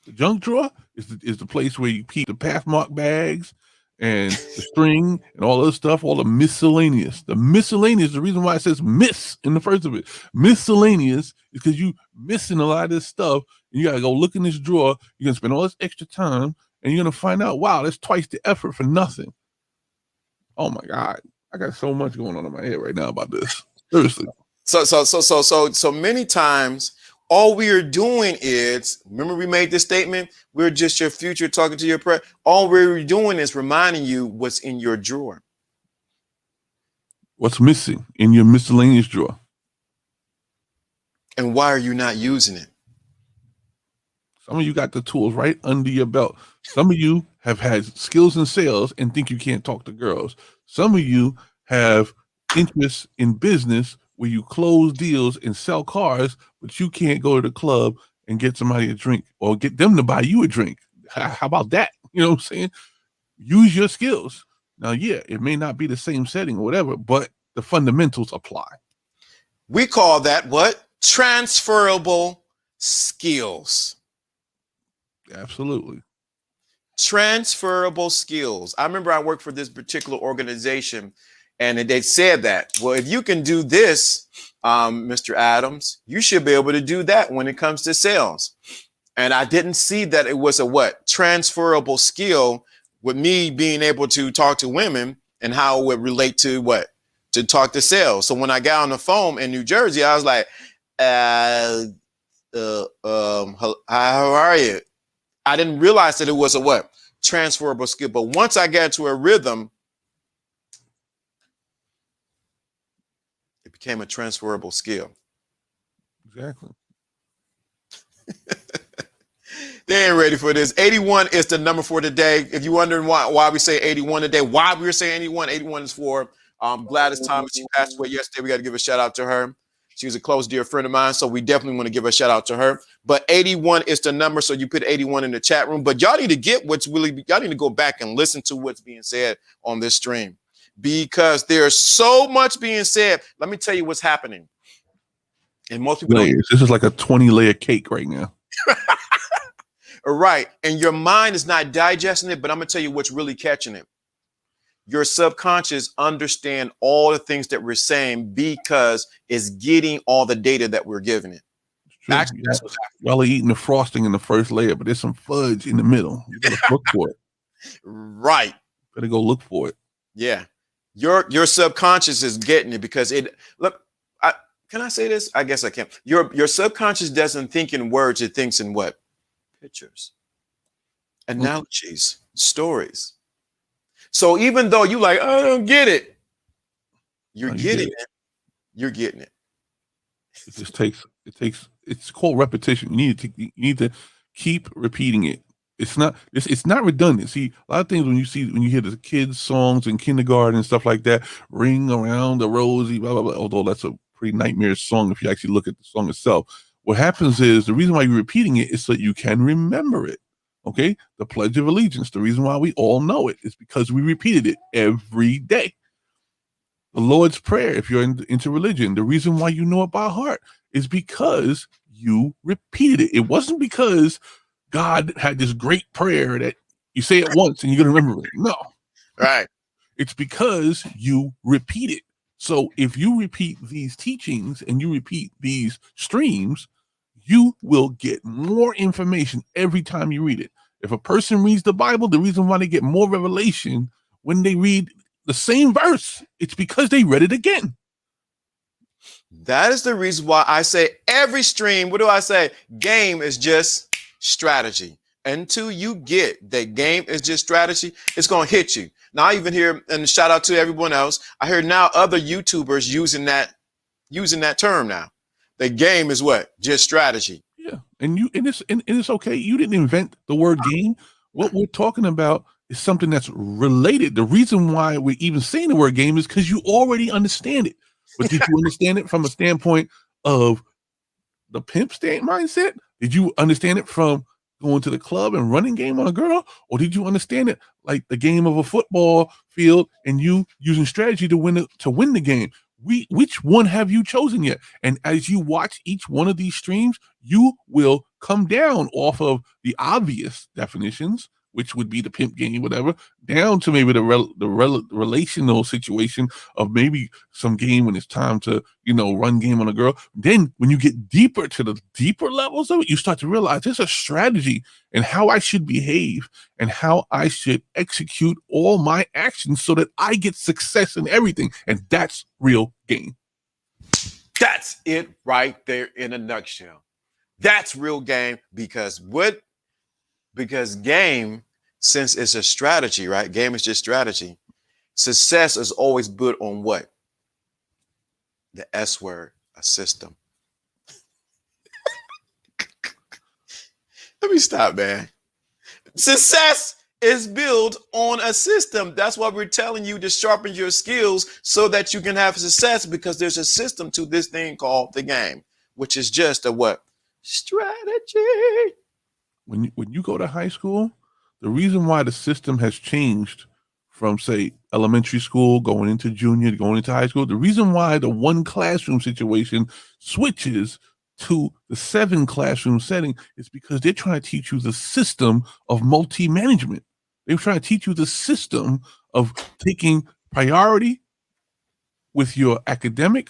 The junk drawer is the place where you keep the Pathmark bags and the string and all other stuff, all the miscellaneous. The miscellaneous, the reason why it says miss in the first of it. Miscellaneous is because you missing a lot of this stuff. And you got to go look in this drawer. You're going to spend all this extra time and you're going to find out, wow, that's twice the effort for nothing. Oh my God. I got so much going on in my head right now about this. Seriously. So many times, all we are doing is, remember we made this statement, we're just your future talking to your present. All we're doing is reminding you what's in your drawer. What's missing in your miscellaneous drawer? And why are you not using it? Some of you got the tools right under your belt. Some of you have had skills in sales and think you can't talk to girls. Some of you have interests in business where you close deals and sell cars, but you can't go to the club and get somebody a drink or get them to buy you a drink. How about that? You know what I'm saying? Use your skills. Now, yeah, it may not be the same setting or whatever, but the fundamentals apply. We call that what? Transferable skills. Absolutely. Transferable skills. I remember I worked for this particular organization and they said that, well, if you can do this, Mr. Adams, you should be able to do that when it comes to sales. And I didn't see that it was a what? Transferable skill with me being able to talk to women and how it would relate to what? To talk to sales. So when I got on the phone in New Jersey, I was like, how are you? I didn't realize that it was a what? Transferable skill. But once I got into a rhythm, it became a transferable skill. Exactly. They ain't ready for this. 81 is the number for today. If you're wondering why we say 81 today, why we're saying 81, 81 is for Gladys Thomas. She passed away yesterday. We got to give a shout out to her. She was a close, dear friend of mine, so we definitely want to give a shout out to her. But 81 is the number, so you put 81 in the chat room. But y'all need to get y'all need to go back and listen to what's being said on this stream, because there's so much being said. Let me tell you what's happening. And most people this is like a 20-layer cake right now. Right. And your mind is not digesting it, but I'm going to tell you what's really catching it. Your subconscious understand all the things that we're saying because it's getting all the data that we're giving it. Actually, that's what's happening. Y'all are eating the frosting in the first layer, but there's some fudge in the middle. You gotta look for it. Right. Better go look for it. Yeah. Your subconscious is getting it because can I say this? I guess I can. Your subconscious doesn't think in words, it thinks in what? Pictures, analogies, stories. So even though you like, I don't get it, you're getting it. You're getting it. It's called repetition. You need to keep repeating it. It's not redundant. See, a lot of things when you hear the kids' songs in kindergarten and stuff like that, ring around the rosy, blah, blah, blah, although that's a pretty nightmarish song if you actually look at the song itself. What happens is the reason why you're repeating it is so that you can remember it. Okay? The Pledge of Allegiance, the reason why we all know it is because we repeated it every day. The Lord's Prayer, if you're into religion, the reason why you know it by heart is because you repeated it. It wasn't because God had this great prayer that you say it once and you're going to remember it. No, Right. it's because you repeat it. So if you repeat these teachings and you repeat these streams, you will get more information every time you read it. If a person reads the Bible, the reason why they get more revelation when they read the same verse, it's because they read it again. That is the reason why I say every stream, what do I say? Game is just strategy. Until you get that game is just strategy, it's going to hit you. Now I even hear, and shout out to everyone else, I hear now other YouTubers using that term now. The game is what? Just strategy. Yeah. And it's okay. You didn't invent the word game. What we're talking about is something that's related. The reason why we're even saying the word game is because you already understand it. But did you understand it from a standpoint of the pimp state mindset? Did you understand it from going to the club and running game on a girl? Or did you understand it like the game of a football field and you using strategy to win the game? Which one have you chosen yet? And as you watch each one of these streams, you will come down off of the obvious definitions, which would be the pimp game, whatever, down to maybe the relational situation of maybe some game when it's time to, run game on a girl. Then when you get deeper to the deeper levels of it, you start to realize there's a strategy and how I should behave and how I should execute all my actions so that I get success in everything. And that's real game. That's it right there in a nutshell. That's real game because game, since it's a strategy, right? Game is just strategy. Success is always built on what? The S word, a system. Let me stop, man. Success is built on a system. That's why we're telling you to sharpen your skills so that you can have success, because there's a system to this thing called the game, which is just a what? Strategy. When you go to high school, the reason why the system has changed from, say, elementary school, going into junior, going into high school, the reason why the one classroom situation switches to the 7 classroom setting is because they're trying to teach you the system of multi-management. They're trying to teach you the system of taking priority with your academic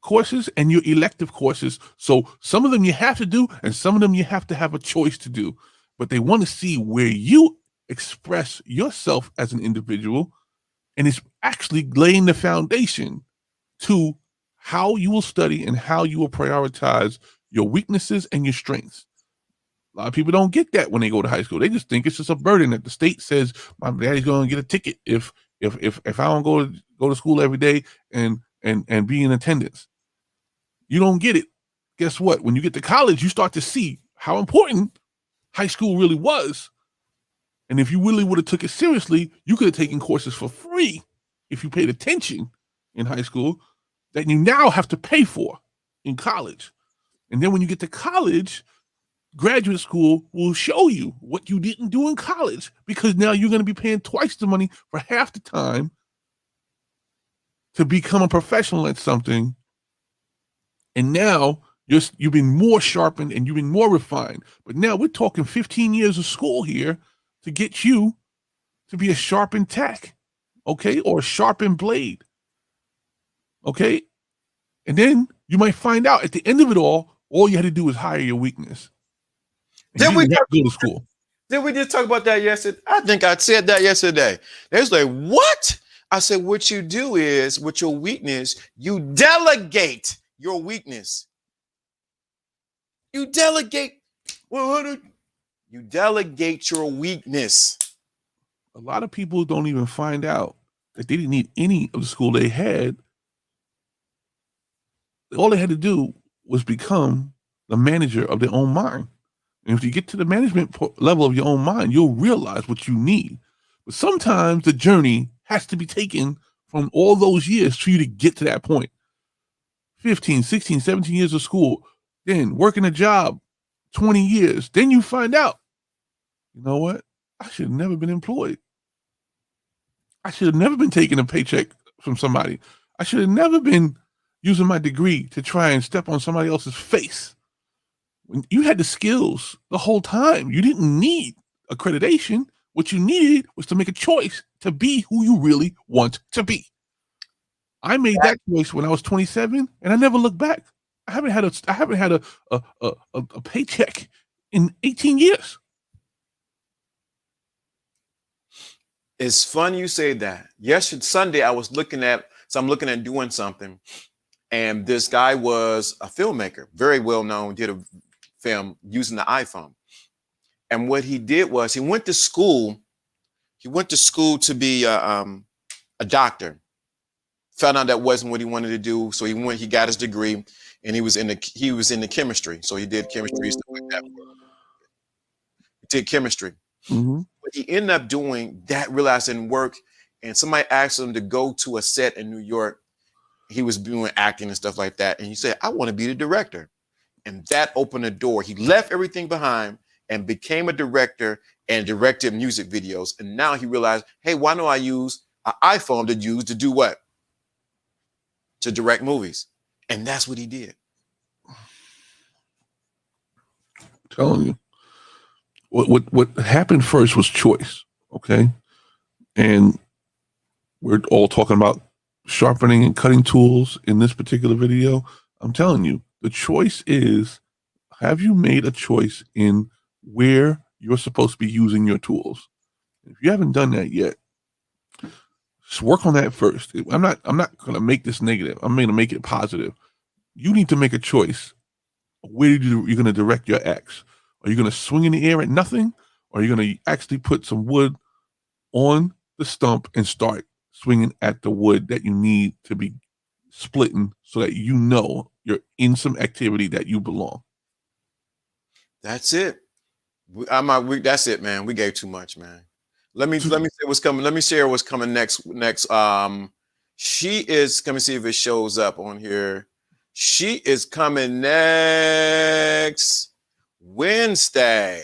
courses and your elective courses. So some of them you have to do and some of them you have to have a choice to do. But they want to see where you express yourself as an individual, and it's actually laying the foundation to how you will study and how you will prioritize your weaknesses and your strengths. A lot of people don't get that when they go to high school. They just think it's just a burden that the state says my daddy's going to get a ticket if I don't go to school every day and be in attendance. You don't get it. Guess what? When you get to college, you start to see how important high school really was. And if you really would have took it seriously, you could have taken courses for free if you paid attention in high school that you now have to pay for in college. And then when you get to college, graduate school will show you what you didn't do in college, because now you're going to be paying twice the money for half the time to become a professional at something. And now you've been more sharpened and you've been more refined. But now we're talking 15 years of school here to get you to be a sharpened tack, okay, or a sharpened blade, okay? And then you might find out at the end of it all you had to do is hire your weakness. Did we go to school? Did we just talk about that yesterday? I think I said that yesterday. They was like, what? I said, what you do is, with your weakness, you delegate your weakness. You delegate. You delegate your weakness. A lot of people don't even find out that they didn't need any of the school they had. All they had to do was become the manager of their own mind. And if you get to the management level of your own mind, you'll realize what you need. But sometimes the journey has to be taken from all those years for you to get to that point. 15, 16, 17 years of school, then working a job, 20 years. Then you find out, you know what? I should have never been employed. I should have never been taking a paycheck from somebody. I should have never been using my degree to try and step on somebody else's face when you had the skills the whole time. You didn't need accreditation. What you needed was to make a choice to be who you really want to be. I made that choice when I was 27, and I never looked back. I haven't had a paycheck in 18 years. It's fun you say that. Yesterday, Sunday, I'm looking at doing something, and this guy was a filmmaker, very well known, did a film using the iPhone. And what he did was he went to school. He went to school to be a doctor. Found out that wasn't what he wanted to do, so he got his degree, and he was in the chemistry. So he did chemistry, stuff like that. He did chemistry. Mm-hmm. But he ended up doing that, realized it didn't work, and somebody asked him to go to a set in New York. He was doing acting and stuff like that, and he said, "I want to be the director," and that opened the door. He left everything behind and became a director and directed music videos. And now he realized, hey, why don't I use an iPhone to do what? To direct movies. And that's what he did. I'm telling you. What happened first was choice, okay? And we're all talking about sharpening and cutting tools in this particular video. I'm telling you, the choice is, have you made a choice in where you're supposed to be using your tools? If you haven't done that yet, just work on that first. I'm not going to make this negative. I'm going to make it positive. You need to make a choice. Where you're going to direct your axe. Are you going to swing in the air at nothing? Or are you going to actually put some wood on the stump and start swinging at the wood that you need to be splitting so that you know you're in some activity that you belong? That's it. That's it, man. We gave too much, man. Let me say what's coming. Let me share what's coming next. She is coming. See if it shows up on here. She is coming next Wednesday.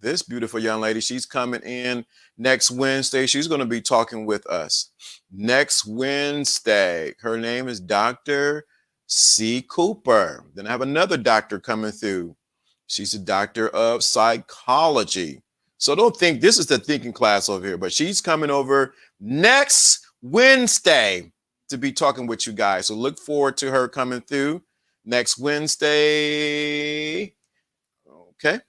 This beautiful young lady, she's coming in next Wednesday. She's going to be talking with us next Wednesday. Her name is Dr. C. Cooper. Then I have another doctor coming through. She's a doctor of psychology. So don't think this is the thinking class over here, but she's coming over next Wednesday to be talking with you guys. So look forward to her coming through next Wednesday. Okay.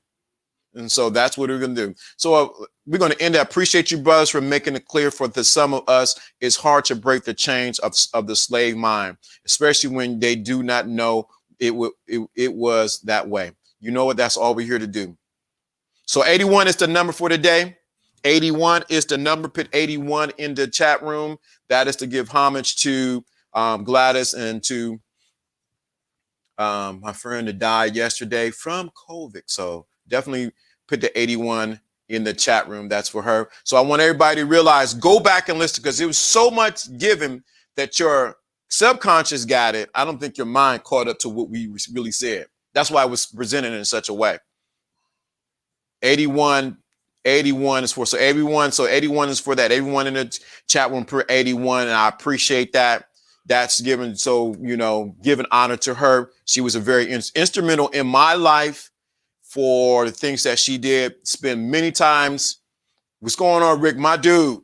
And so that's what we're going to do. So we're going to end. I appreciate you, brothers, for making it clear for some of us. It's hard to break the chains of the slave mind, especially when they do not know it was that way. You know what? That's all we're here to do. So 81 is the number for today. 81 is the number. Put 81 in the chat room. That is to give homage to Gladys and to my friend that died yesterday from COVID. So definitely put the 81 in the chat room. That's for her. So I want everybody to realize, go back and listen, because it was so much given that your subconscious got it. I don't think your mind caught up to what we really said. That's why I was presented in such a way. 81 is for, so 81 is for that. Everyone in the chat room per 81, and I appreciate that. That's given, so, you know, giving honor to her. She was a very instrumental in my life for the things that she did. Spent many times. What's going on, Rick? My dude.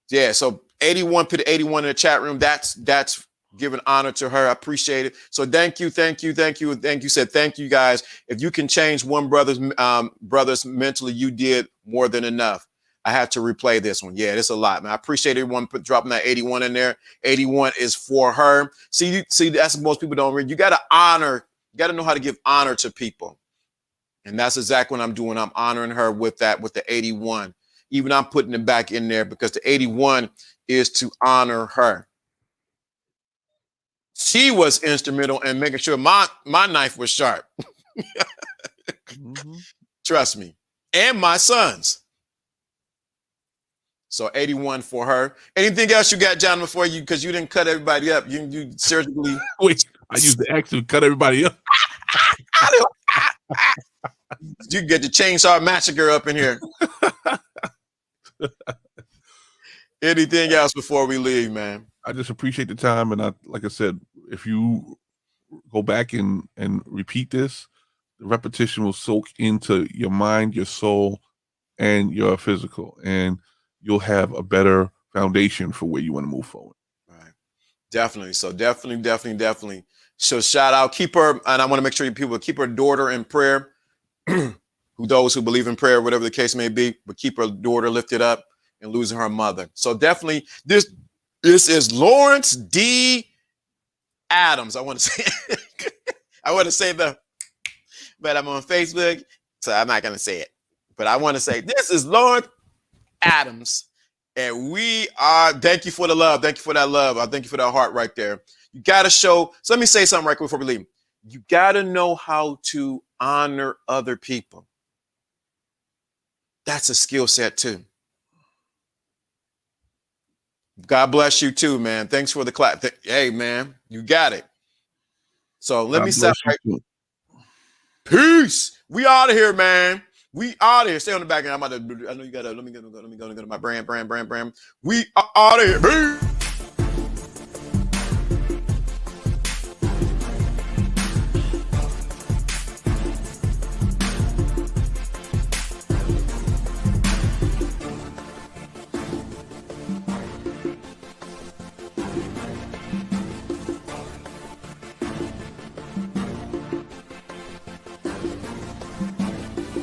Yeah, so 81, put 81 in the chat room. That's giving honor to her. I appreciate it. So thank you. Said thank you, guys. If you can change one brother's mentally, you did more than enough. I had to replay this one. Yeah, it's a lot, man. I appreciate everyone dropping that 81 in there. 81 is for her. See, that's what most people don't read. You got to honor. You got to know how to give honor to people. And that's exactly what I'm doing. I'm honoring her with that, with the 81. Even I'm putting it back in there because the 81 is to honor her. She was instrumental in making sure my knife was sharp. Mm-hmm. Trust me. And my sons. So 81 for her. Anything else you got, John, before you, because you didn't cut everybody up. You surgically. Wait, I used the axe to cut everybody up. You get the chainsaw massacre up in here. Anything else before we leave, man? I just appreciate the time. And like I said, if you go back and repeat this, the repetition will soak into your mind, your soul, and your physical, and you'll have a better foundation for where you want to move forward. Right. Definitely. So definitely. So shout out, keep her, and I want to make sure you people keep her daughter in prayer. Who those who believe in prayer, whatever the case may be, but keep her daughter lifted up and losing her mother. So definitely, this is Lawrence D. Adams. I want to say, but I'm on Facebook, so I'm not gonna say it. But I want to say this is Lawrence Adams, and we are. Thank you for the love. Thank you for that love. I thank you for that heart right there. You got to show. So let me say something right quick before we leave. You got to know how to honor other people. That's a skill set too. God bless you too, man. Thanks for the clap. Hey, man, you got it. So let me say, peace. We out of here, man. We out of here. Stay on the back end. I know you gotta. Let me go to my brand. We are out of here. Peace.